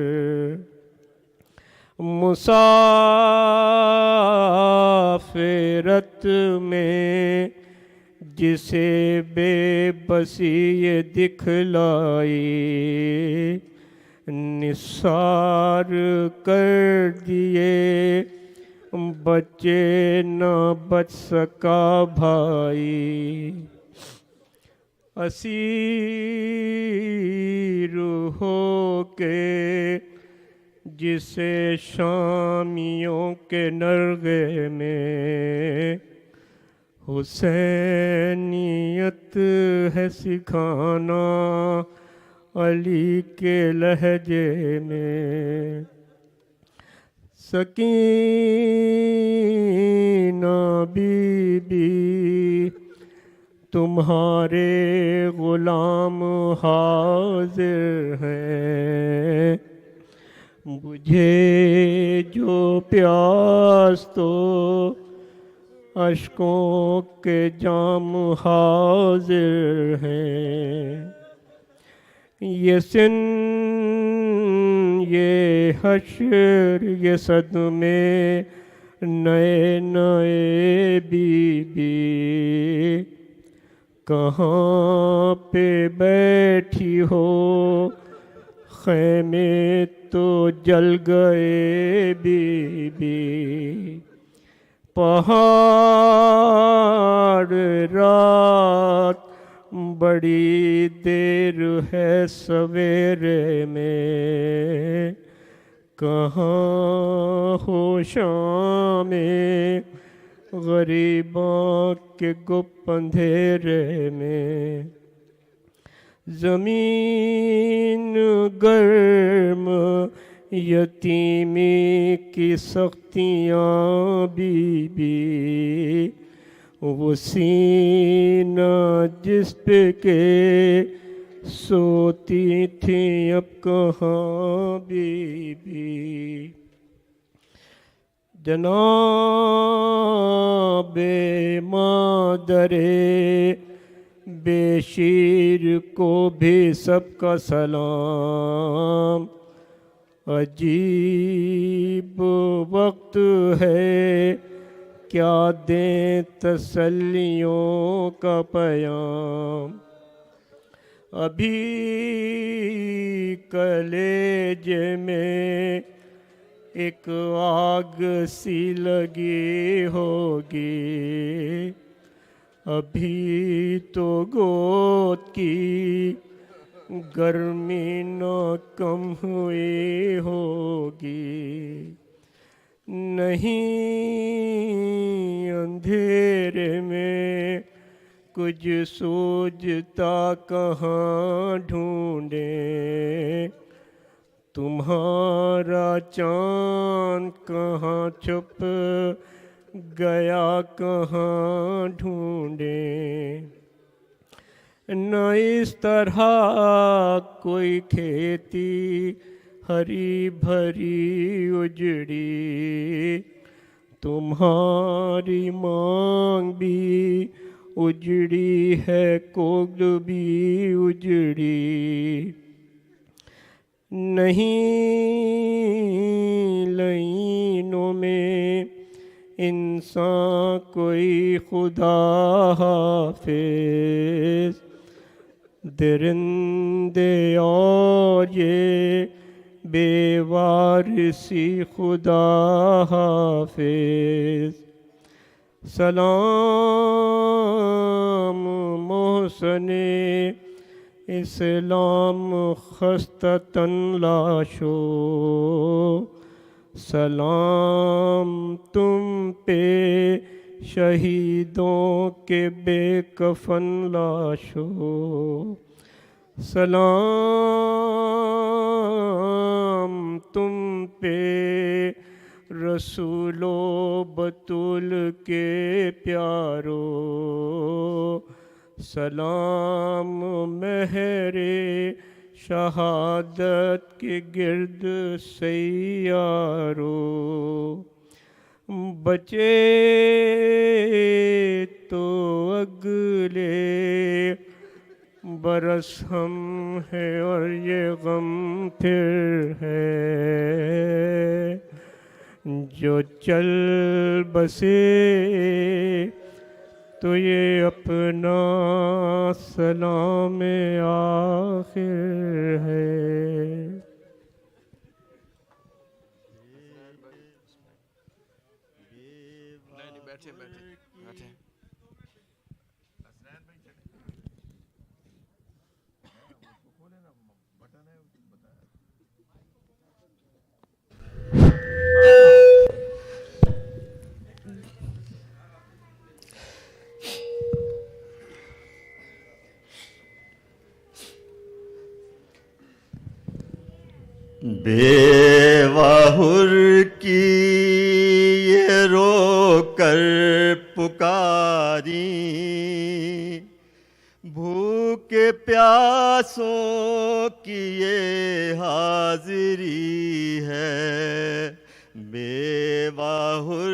مسافرت میں جسے بے بسی یہ دکھلائی، نثار کر دیے بچے نہ بچ سکا بھائی، اسیر ہو کے جسے شامیوں کے نرغے میں حسینیت ہے سکھانا علی کے لہجے میں، سکینہ بی بی تمہارے غلام حاضر ہیں، بجھے جو پیاس تو اشکوں کے جام حاضر ہیں، یہ سن یہ حشر یہ صدمے نئے نئے بی بی کہاں پہ بیٹھی ہو، خیمے تو جل گئے بی بی، پہاڑ رات بڑی دیر ہے سویرے میں، کہاں ہو شام غریباں کے گپ اندھیرے میں، زمین گرم یتیمی کی سختیاں بی بی، وہ سینہ جس پہ کے سوتی تھی اب کہاں بی بی، جناب مادر بے شیر کو بھی سب کا سلام، عجیب وقت ہے کیا دیں تسلیوں کا پیام، ابھی کلیجے میں ایک آگ سی لگی ہوگی، ابھی تو گود کی گرمی نہ کم ہوئی ہوگی، نہیں اندھیرے میں کچھ سوجھتا کہاں ڈھونڈیں، تمہارا چاند کہاں چھپ گیا کہاں ڈھونڈیں، نہ اس طرح کوئی کھیتی ہری بھری اجڑی، تمہاری مانگ بھی اجڑی ہے کوگ بھی اجڑی، نہیں لائنوں میں انسان کوئی خدا حافظ، درندے اور یہ بے وارثی خدا حافظ، سلام محسن اسلام خستتاً لاشو، سلام تم پہ شہیدوں کے بے کفن لاشو، سلام تم پہ رسول و بطول کے پیارو، سلام مہر شہادت کے گرد سیارو، بچے تو اگلے برس ہم ہیں اور یہ غم پھر ہے، جو چل بسے تو یہ اپنا سلام آخر ہے۔
بیواہر کی یہ رو کر پکاری، بھوکے پیاسوں کی یہ حاضری ہے۔ بیواہر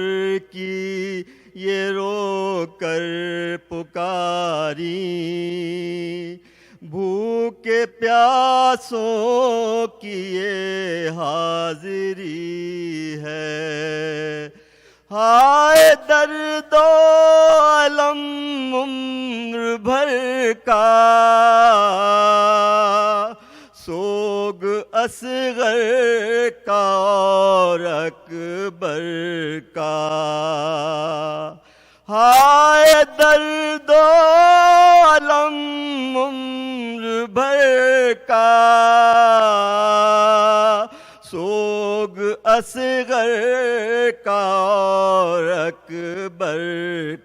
کی یہ رو کر پکاری، بھوکے پیاسوں کی یہ حاضری ہے۔ ہائے درد و الم عمر بھر کا، سوگ اصغر کا اور اکبر کا۔ ہائے درد و الم عمر بھر کا، سوگ اصغر کا اور اکبر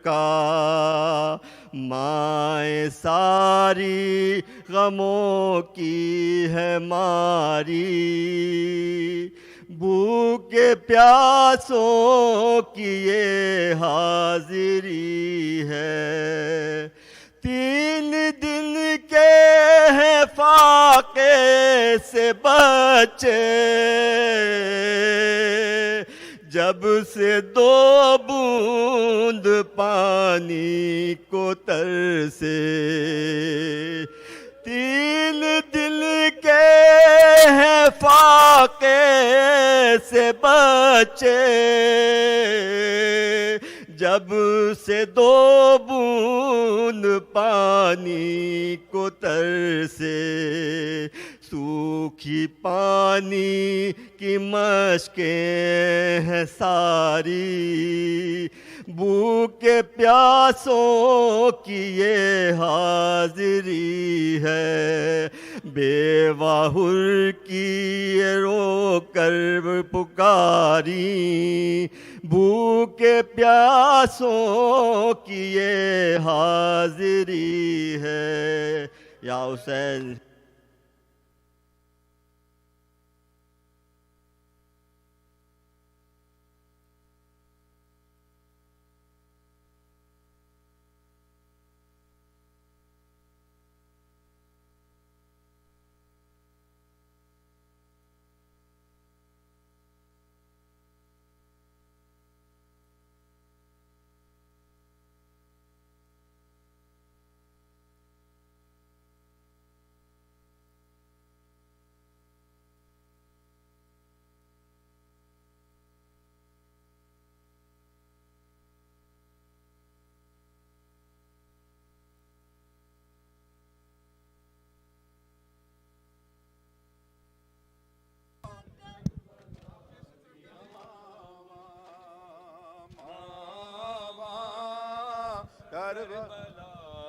کا۔ مائیں ساری غموں کی ہے ماری، بھوکے پیاسوں کی یہ حاضری ہے۔ 3 دن کے ہیں فاقے سے بچے، جب سے 2 بوند پانی کو ترسے۔ 3 دن کے ہیں فاقے سے بچے، جب سے 2 بوند پانی کو ترسے۔ سوکھی پانی کی مشکیں ہیں ساری، بھوکے پیاسوں کی یہ حاضری ہے۔ بیواہر کی رو کر پکاری، بھوکے پیاسوں کی یہ حاضری ہے۔ یا حسین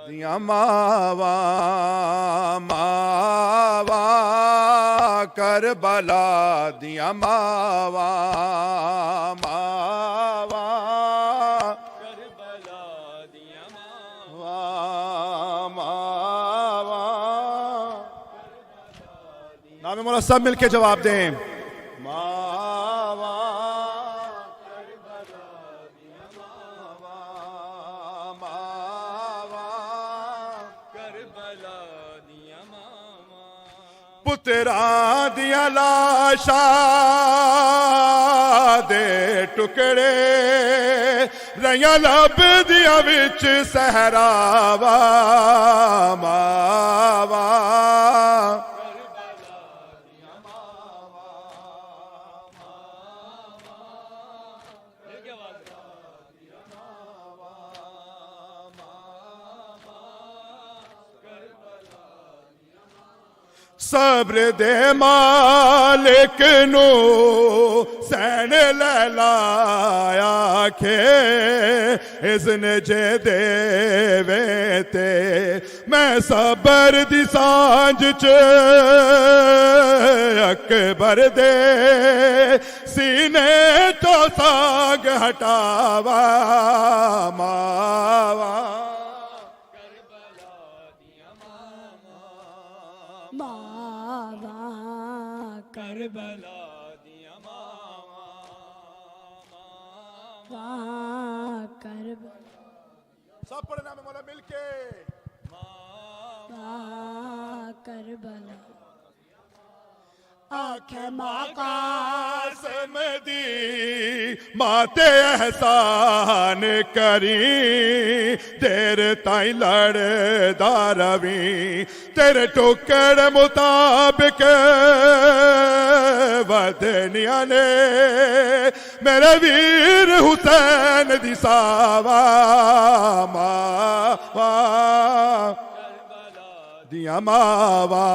دیا ماوا ماوا کربلا دیا ماوا ماوا کربلا دیا ماوا ماوا۔ نام مولا سب مل کے جواب دیں۔ پترا دیا لاشا دے ٹکڑے، رہیاں لب دیا وچ صحراوا ماوا۔ صبر دے مالک نو سین لیلایا کے اذن جے دے ویتے میں صبر دی سانج چ اکبر دے سینے تو ساگ ہٹاوا ماوا
کربلا دیا ماوا کربلا
سب پڑھنا میں مولا مل کے
کربلا
آنکھیں ماں قاسم دی ماتے احسان کری تیر تائیں لڑدا رویں تیرے ٹکڑ مطابق ودنیا نے میرے ویر حسین دی ساوا ماوا دیا ماوا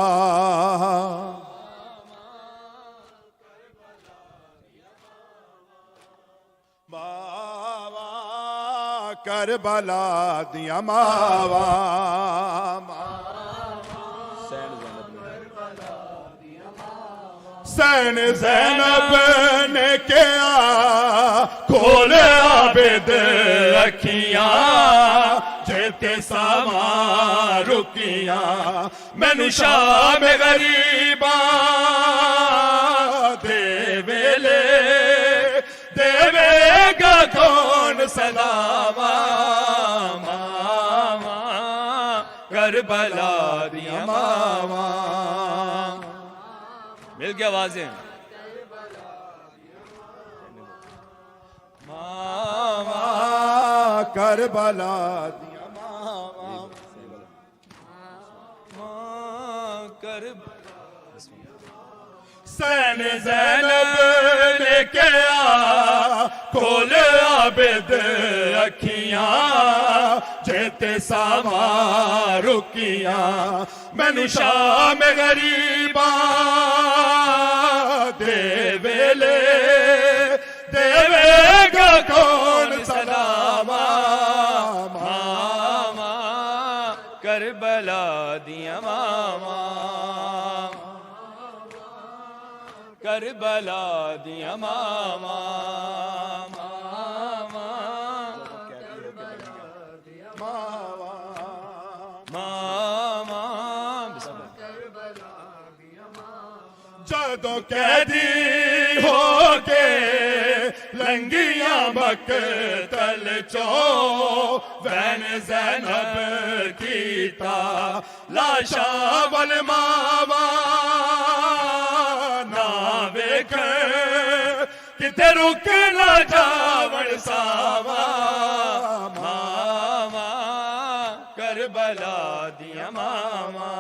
کربلا دیا ماوا سین زینب نے کیا کھولے عابد اکھیاں جیتے ساما رکیاں مینو شام غریباں دے ویلے گا کون سلاما ماما کربلا دیا ماما
مل گیا آوازیں
ماما کربلا دیا ماما سین زینب نے کیا کھول عابد اکھیاں جیتے ساما رکیاں مینو شام غریباں دے ویلے دے گا کون سلاما ماما
کربلا دیا ماما کربلا دیا ماما
جدوں قیدی ہو کے لنگیاں مقتل چو وین زینب کیتا لاشا والماوا نہ ویکھ کتے رک نہ جاون ساوا ماما کربلا دیا ماما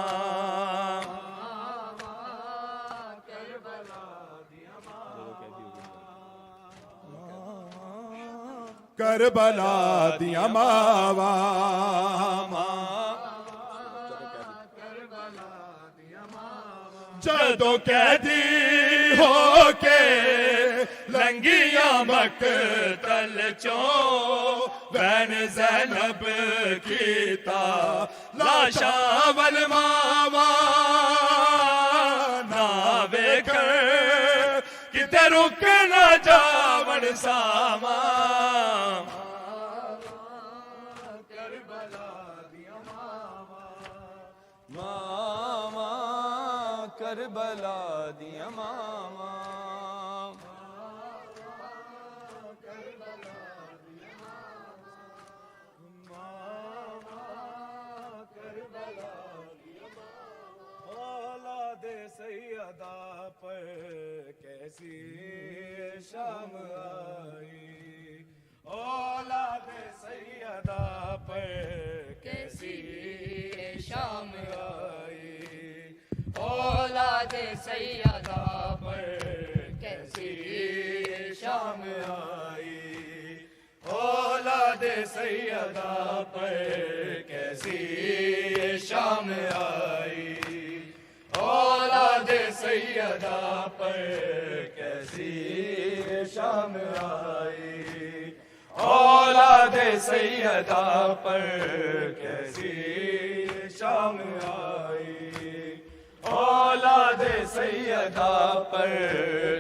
کربلا دیا ماوا جدوں قیدی ہو کے لنگیاں مقتل چوں بین زینب کیتا لاشا والماوا نہ ویکھ کتے رک نہ جاون ساوا
ماما کربلا دیا ماما
اولاد سیدہ پر کیسی شام آئی اولاد سیدہ پر کیسی شام آئی اولاد سیدہ پر کیسی شام آئی اولاد سیدہ پر کیسی شام آئی
سیدہ پر کیسی شام آئی، اولاد سیدہ پر کیسی شام آئی، اولاد سیدہ پر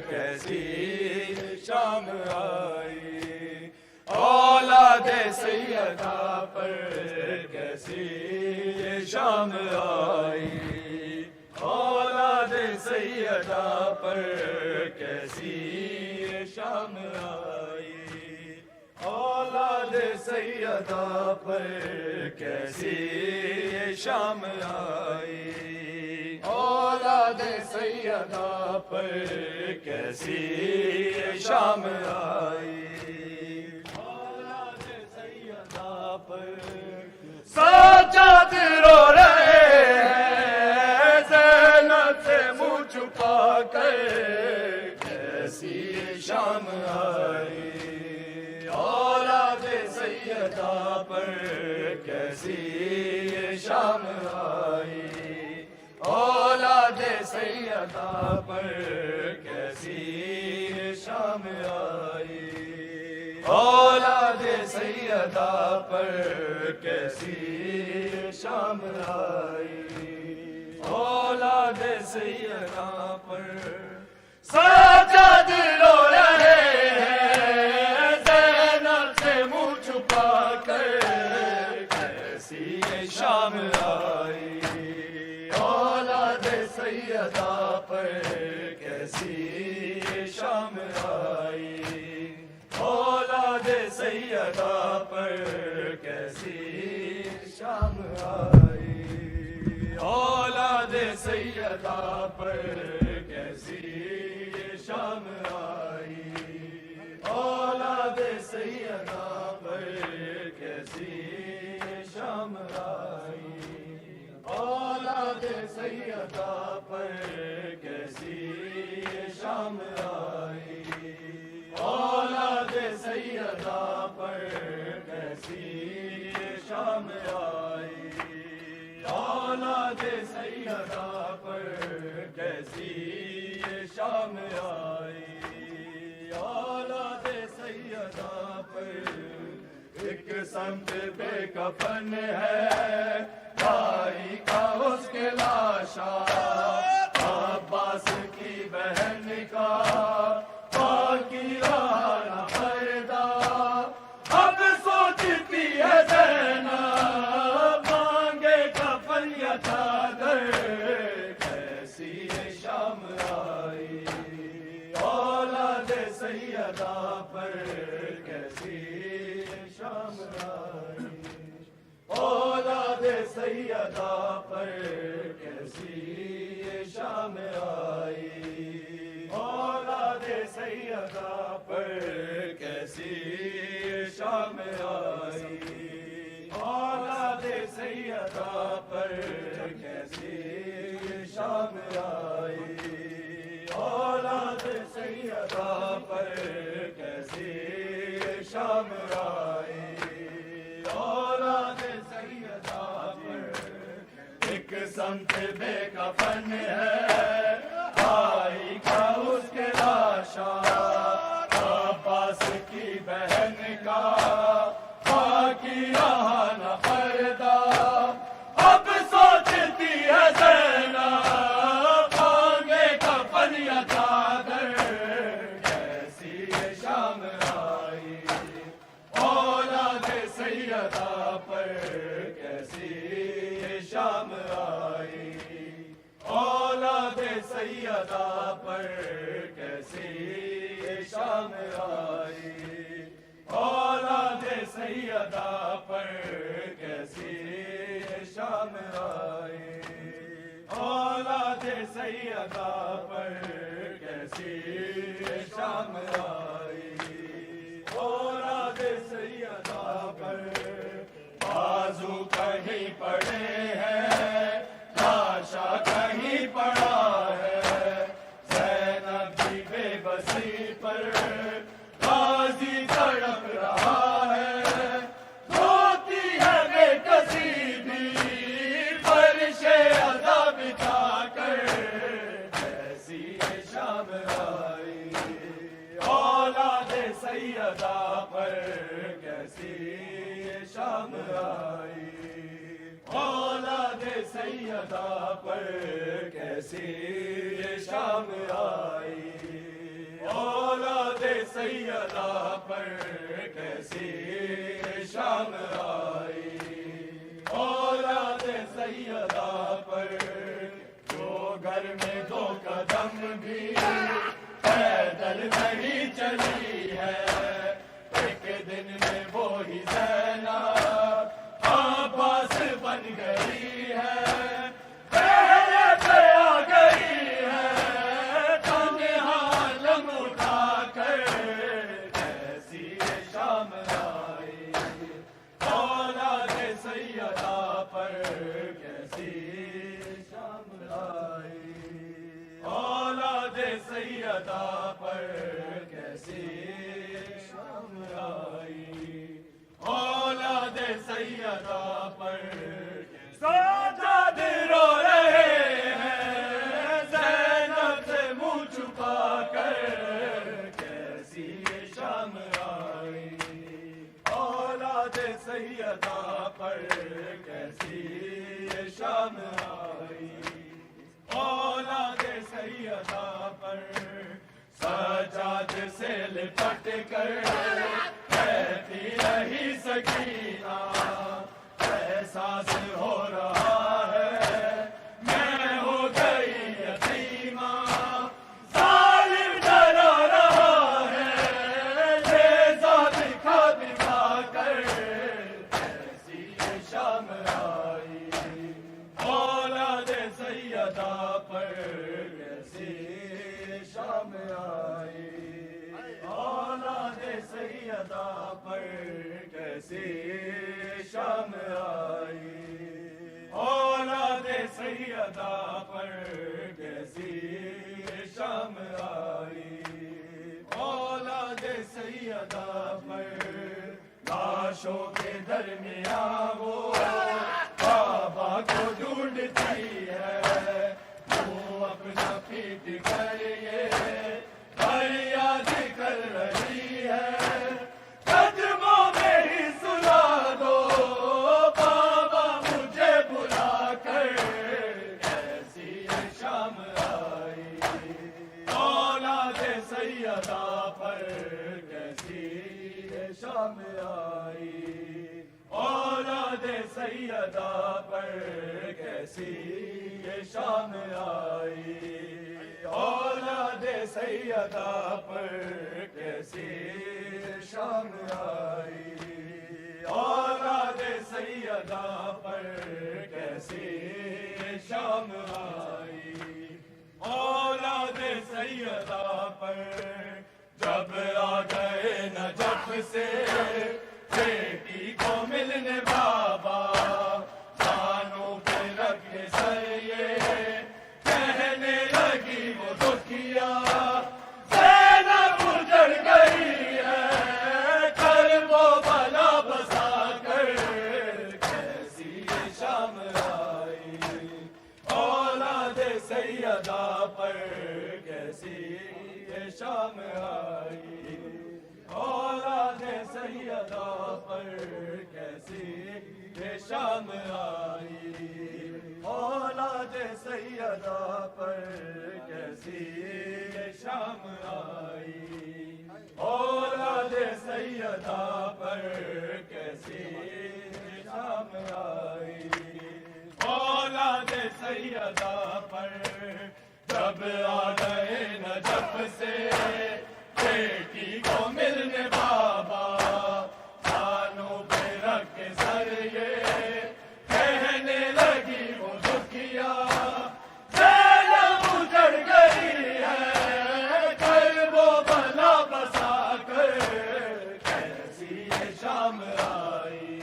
کیسی شام آئی، اولاد سیدہ پر کیسی شام آئی، اولاد سیدہ پر کیسی شام آئی، اولاد سیدہ پر کیسی شام آئی، اولاد سیدہ پر کیسی شام آئی، اولاد سیدہ پر سجاد رو رہے ہیں زینب سے منہ چھپا کر، کیسی شام آئی، اولاد سیدہ پر کیسی شام آئی، اولاد سیدہ پر کیسی شام آئی، اولاد سیدہ پر کیسی شام آئی، اولاد سیدہ پر سجاد رو رہے ہیں زینب سے منہ چھپا کر، کیسی شام آئی، اولاد سیدہ پر کیسی شام آئی، اولاد سیدہ پر کیسی شام آئی، اولاد سیدہ پر کیسی شام آئی، اولاد سیدہ پر کیسی شام آئی، اولاد سیدہ پر کیسی شام آئی، اولاد سیدہ پر کیسی شام آئی، اولاد سیدہ پر کیسی شام آئی، اولاد سیدہ پر ایک سمت بے کفن ہے بھائی کا اس کے لاشا، عباس کی بہن کا باقی رہا نہ پردہ، اب سوچتی ہے زینب مانگے کفن یا چادر، کیسی شام آئی، اولاد سیدہ پر کیسی شام آئی، اولاد سیدہ پر کیسی شام آئی، اولاد سیدہ پر کیسی شام آئی، اولاد سیدہ پر کیسی شام آئی، اولاد سیدہ پر کیسی شام آئی، اولاد سیدہ پر ایک سمت بے کفن ہے بھائی کا اس کے لاشا، عباس کی بہن کا باقی رہا نہ پردہ، اب سوچتی ہے زینب مانگے کفن یا چادر، کیسی شام آئی، اولاد سیدہ پر کیسی شام آئی، اولاد سیدہ پر کیسی شام آئی، اولاد سیدہ پر کیسی شام آئی، اولاد سیدہ پر کیسی شام آئی، اولاد سیدہ پر بازو کہیں پڑے ہیں لاشا کہیں پڑا ہے، زینب کی بے بسی پر غازی تڑپ رہا ہے، روتی ہے بے کسی بھی فرش عذاب بچھا کر، سیدہ پر کیسی یہ شام آئی اولاد سیدہ پر کیسی یہ شام آئی اولاد سیدہ پر کیسی یہ شام آئی اولاد سیدہ پر جو گھر میں دو قدم بھی پیدل نہیں چلی ہے ایک دن میں وہی زینب عباس بن گئی ہے پہلے پہ آ گئی ہے تنہا علم اٹھا کر کیسی یہ شام آئی اولاد سیدہ پر کیسی شام آئی اولاد سیدہ پر کیسی شام آئی اولاد سیدہ پر سجاد رو رہے ہیں زینب سے منہ چھپا کر کیسی یہ شام آئی اولاد سیدہ پر کیسی یہ شام آئی اولاد سیدہ پر سجاد سے لپٹ کر کہتی رہی سکینہ احساس ہو رہا ہے میں ہو گئی یتیمہ ظالم ڈرا رہا ہے لیزا دکھا دکھا کر کیسی یہ شام آئی اولاد سیدہ پر کیسی شام آئی اولاد سیدہ پر کیسی شام آئی اولاد سیدہ پر کیسی شام آئی اولاد سیدہ پر لاشوں کے درمیان وہ بابا کو ڈھونڈتی ہے وہ اپنا پیٹ کر یہ فریاد کر رہی ہے قدموں میں ہی سلا دو بابا مجھے بلا کر کیسی یہ شام آئی اولاد سیدہ پر کیسی یہ شام آئی اولاد سیدہ پر کیسی یہ شام آئی اولاد سیدہ پر کیسی شام آئی اولاد سیدہ پر کیسی شام آئی اولاد سیدہ پر جب آ گئے نجف سے بیٹی کو ملنے بابا کانوں پہ رکھ کے سر یہ کہنے لگی وہ دکھیا زینب اجڑ گئی ہے کرب و بلا بسا کر کیسی یہ شام آئی اولاد سیدہ پر کیسی یہ شام آئی اولاد سیدہ پر کیسی یہ شام آئی اولاد سیدہ پر کیسی یہ شام آئی اولاد سیدہ پر کیسی یہ شام آئی اولاد سیدہ پر جب آ گئے نجف سے بیٹی کو ملنے بابا کانوں پہ رکھ کے سر یہ کہنے لگی وہ دکھیا زینب اجڑ گئی ہے کرب و بلا بسا کر کیسی یہ شام آئی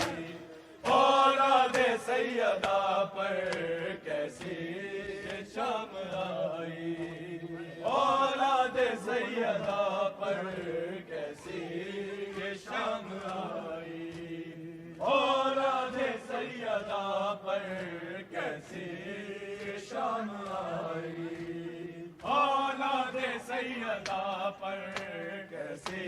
اولاد سیدہ پر کیسی یہ شام آئی اولاد سیدہ پر کیسی یہ شام آئی اولاد سیدہ پر کیسی یہ شام آئی اولاد سیدہ پر کیسی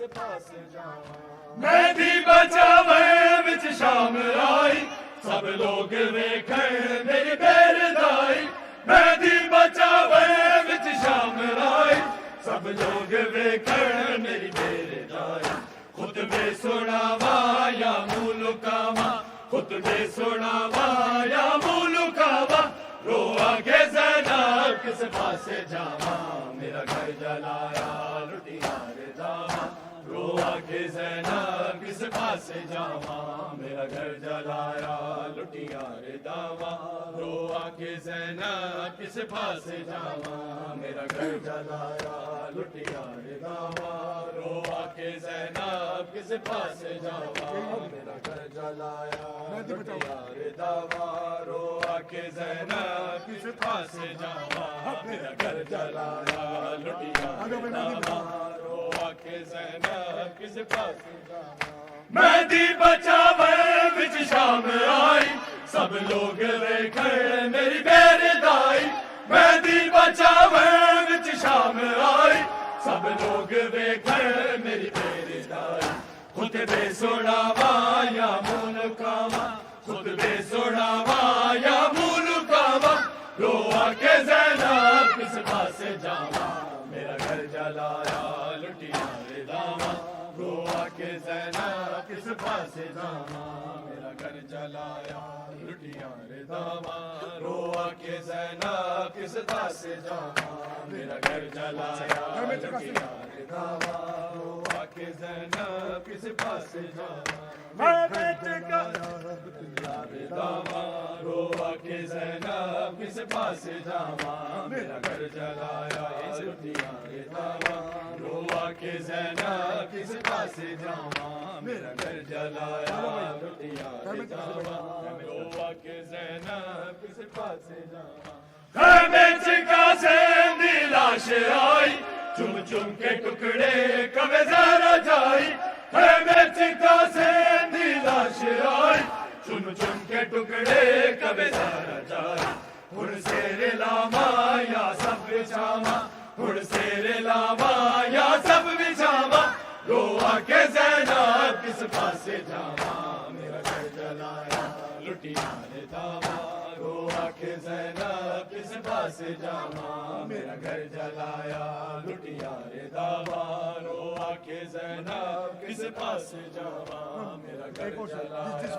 کس پاس جاواں مہندی بچاوے وچ شام آئی سب لوگ ویکھن میری بیردائی مہندی بچاوے وچ شام آئی سب لوگ ویکھن میری بیردائی خطبے سناواں یا ملکاواں خطبے سناواں یا ملکاواں رو آگے زینب کس پاسے جاواں میرا گھر جلایا لٹیا رے داواں رو آگے زینب کس پاسے جاواں میرا گھر جلایا لٹیا رے داواں رو آگے زینب کس پاسے جاواں میرا گھر جلایا لٹیا رے داواں رو آگے زینب کس پاسے جاواں میرا گھر جلایا لٹیا رے داواں رو آگے زینب کس پاسے جاواں میرا گھر جلایا لٹیا رے داواں رو آگے زینب کس پاسے جاواں مہندی بچاوے وچ شام آئی سب لوگ ویکھن میری بیردائی مہندی بچاوے وچ شام آئی سب لوگ ویکھن میری بیردائی خطبے سناواں یا ملکاواں خطبے سناواں یا ملکاواں رو آگے زینب کس پاسے جاواں میرا گھر جلایا لٹیا رے داواں رو آگے زینب کس پاسے جاواں میرا گھر جلایا لٹیا رے داواں رو آگے زینب کس پاسے جاواں میرا گھر جلایا لٹیا رے داواں رو آگے زینب کس پاسے جاواں میں بیٹے کا لٹیا رے داواں رو آگے زینب کس پاسے جاواں میرا گھر جلایا لٹیا رے داواں رو آگے زینب کس پاسے جاواں میرا گھر جلایا لٹیا رے داواں رو آگے زینب کس پاسے جاواں خیمے چکا زین دی لاش آئی چم چم کے ٹکڑے کبے زہرا جائی خیمے چکا زین دی لاش آئی چم چم کے ٹکڑے کبے زہرا جائی ہن سیر لاواں یا سب بچاواں ہن سیر لاواں یا سب بچاواں رو آگے زینب کس پاسے جاواں میرا گھر جلایا لٹیا رے داواں رو آگے زینب کس پاسے جاواں میرا گھر جلایا لٹیا رے داواں رو آگے زینب کس پاسے جاواں میرا گھر جلایا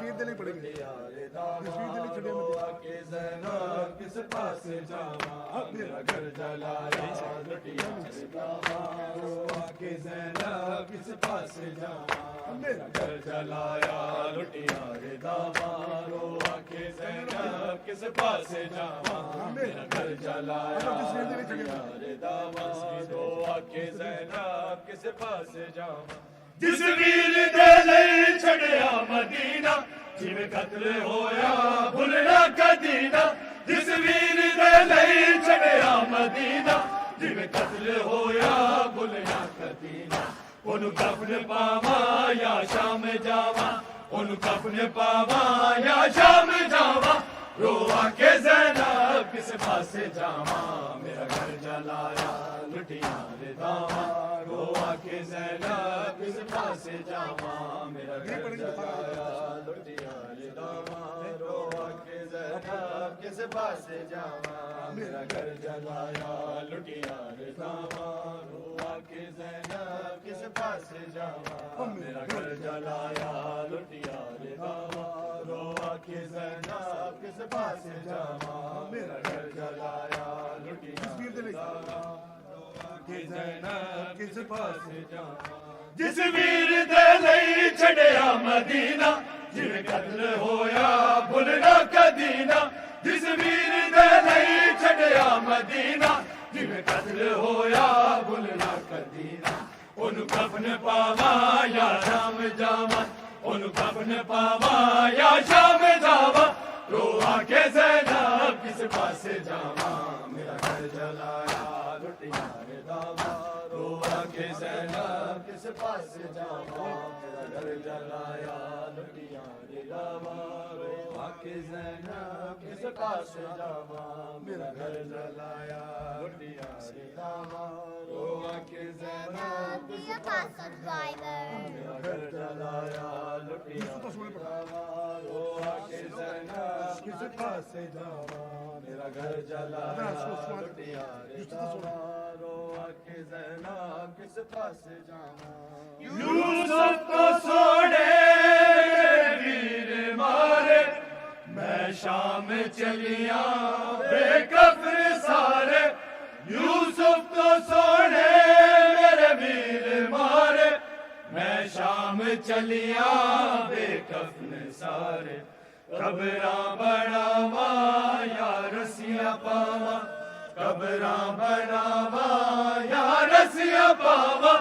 لٹیا رے داواں رو آگے زینب کس پاسے جاواں میرا گھر جلایا لٹیا رے داواں رو آگے زینب کس پاسے جاواں میرا گھر جلایا لٹیا رے داواں رو آگے زینب کس پاسے جاواں میرا گھر جلایا لٹیا رے داواں رو آگے زینب کس پاسے جاواں جس ویر دے لئی چھڑیا مدینہ جویں قتل ہویا بھلنا کدی نہ جس ویر دے لئی چھڑیا مدینہ جویں قتل ہویا بھلنا کدی نہ اونوں کفن پاواں یا شام جاواں اونوں کفن پاواں یا شام جاواں رو آگے زینب کس پاسے جاواں میرا گھر جلایا لٹیا رے داواں رو آگے زینب کس پاسے جاواں میرا گھر جلایا لٹیا رے داواں رو آگے زینب کس پاسے جاواں میرا گھر جلایا لٹیا رے داواں رو آگے زینب کس پاسے جاواں میرا گھر جلایا لٹیا رے داواں رو آگے زینب کس پاسے جاواں میرا گھر جلایا لٹیا رے داواں رو آگے زینب کس پاسے جاواں جس ویر دے لئی چھڑیا مدینہ جویں قتل ہویا بھلنا کدی نہ جس ویر دے لئی چھڑیا مدینہ جویں قتل ہویا بھلنا کدی نہ اونوں کفن پاواں یا شام جاواں اونوں کفن پاواں یا شام جاواں رو آگے زینب کس پاسے جاواں میرا گھر جلایا لٹیا رے داواں رو آگے زینب کس پاسے جاواں میرا گھر جلایا لٹیا رے داواں رو آگے زینب کس پاسے جاواں میرا گھر جلایا لٹیا رے داواں رو آگے زینب
be a bus driver.
یوسف کو سوڑے ویر مارے میں شام چلیاں بے کفر سارے یوسف کو سوڑے میرے ویر مارے میں شام چلیاں بے کفن سارے قبراں بناوا یا رسیاں پاوا قبراں بناوا یا رسیاں پاوا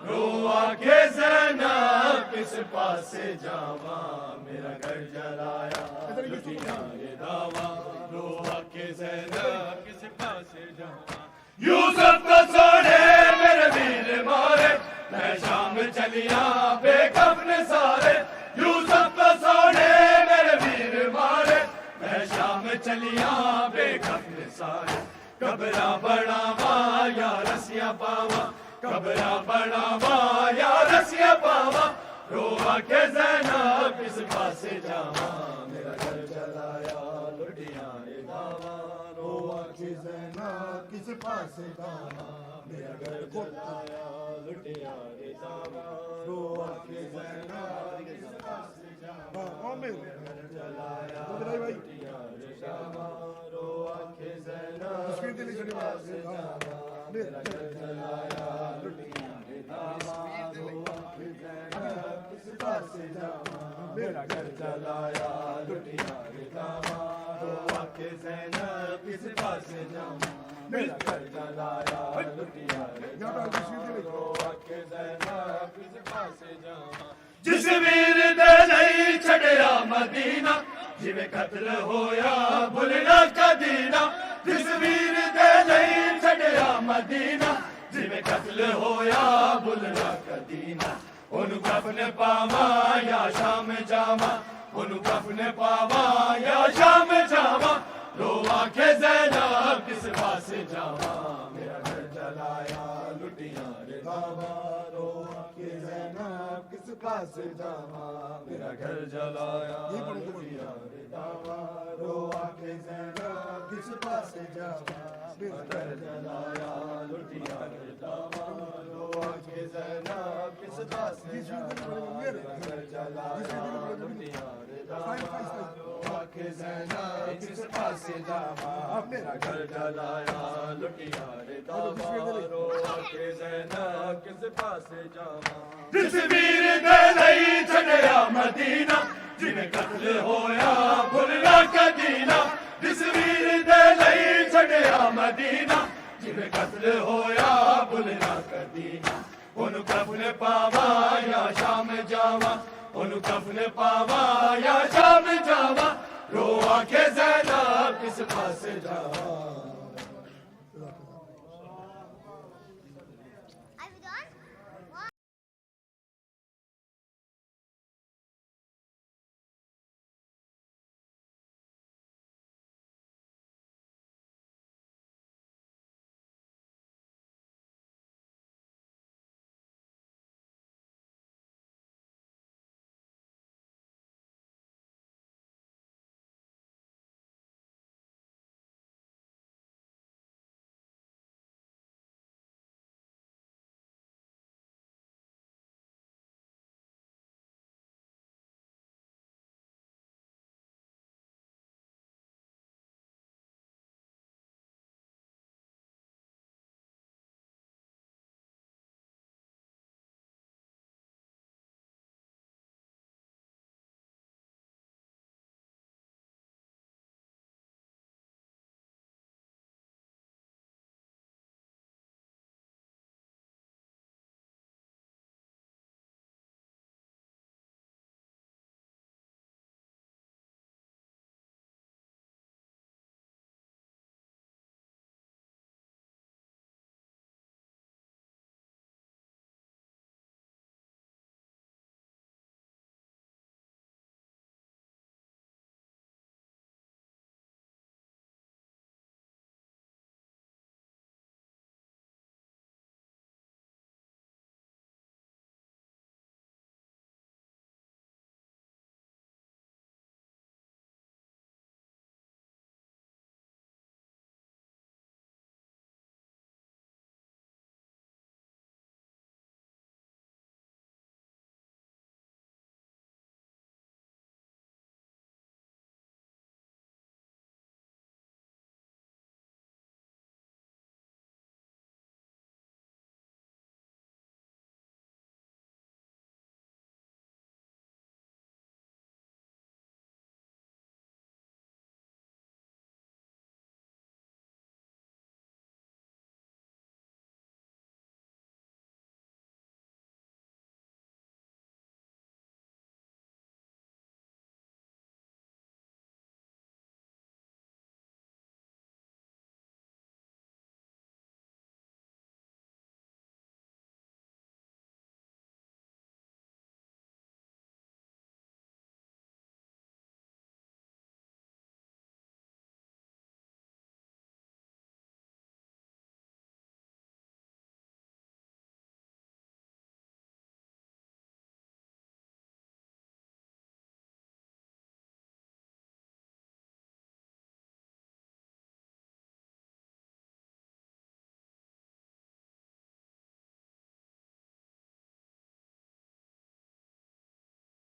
روا کے زینب کس پاسے جاواں میرا گھر جلایا لٹیاں یہ داواں روا کے زینب کس پاسے جاواں یوسف کو سوڑے میرے ویر مارے میں شام چلیاں بے کفن سارے یوسف کو سوڑے میرے ویر مارے میں شام چلیاں بے کفن سارے قبراں بناوا یا رسیاں پاوا قبراں بناوا یا رسیاں پاوا روا کے زینب کس پاسے جاواں میرا گھر جلایا لٹیاں یہ داواں روا کے زینب کس پاسے جاواں میرا گھر جلایا لٹیاں یہ داواں روا کے زینب کس پاسے جاواں میرا گھر جلایا لٹیاں یہ داواں روا کے زینب کس پاسے جاواں میرا گھر جلایا لٹیاں یہ داواں روا کے زینب کس پاسے جاواں میرا گھر جلایا لٹیاں یہ داواں روا کے زینب کس پاسے جاواں میرا گھر جلایا لٹیاں یہ داواں روا کے زینب کس پاسے جاواں جس ویر دے لئی چھڈیا مدینہ جویں قتل ہویا بھلنا کدینا جس ویر دے لئی چھڈیا مدینہ جویں قتل ہویا بھلنا کدینا اونوں کفن پاواں یا شام جاواں اونوں کفن پاواں یا شام جاواں روا کے زینب کس پاسے جاواں میرا گھر جلایا لٹیاں یہ داواں روا کے زینب کس پاسے جاواں میرا گھر جلایا لٹیاں یہ داواں روا کے زینب کس پاسے جاواں میرا گھر جلایا لٹیاں یہ داواں روا کے زینب کس پاسے جاواں میرا گھر جلایا لٹیاں یہ داواں روا کے زینب کس پاسے جاواں میرا گھر جلایا لٹیاں یہ داواں روا کے زینب کس پاسے جاواں جس ویر دے لئی چھڈیا مدینہ جویں قتل ہویا بھلنا کدینا جس ویر دے لئی چھڈیا مدینہ جویں قتل ہویا بھلنا کدینا اونوں کفن پاواں یا شام جاواں اونوں کفن پاواں یا شام جاواں روا کے زینب کس پاسے جاواں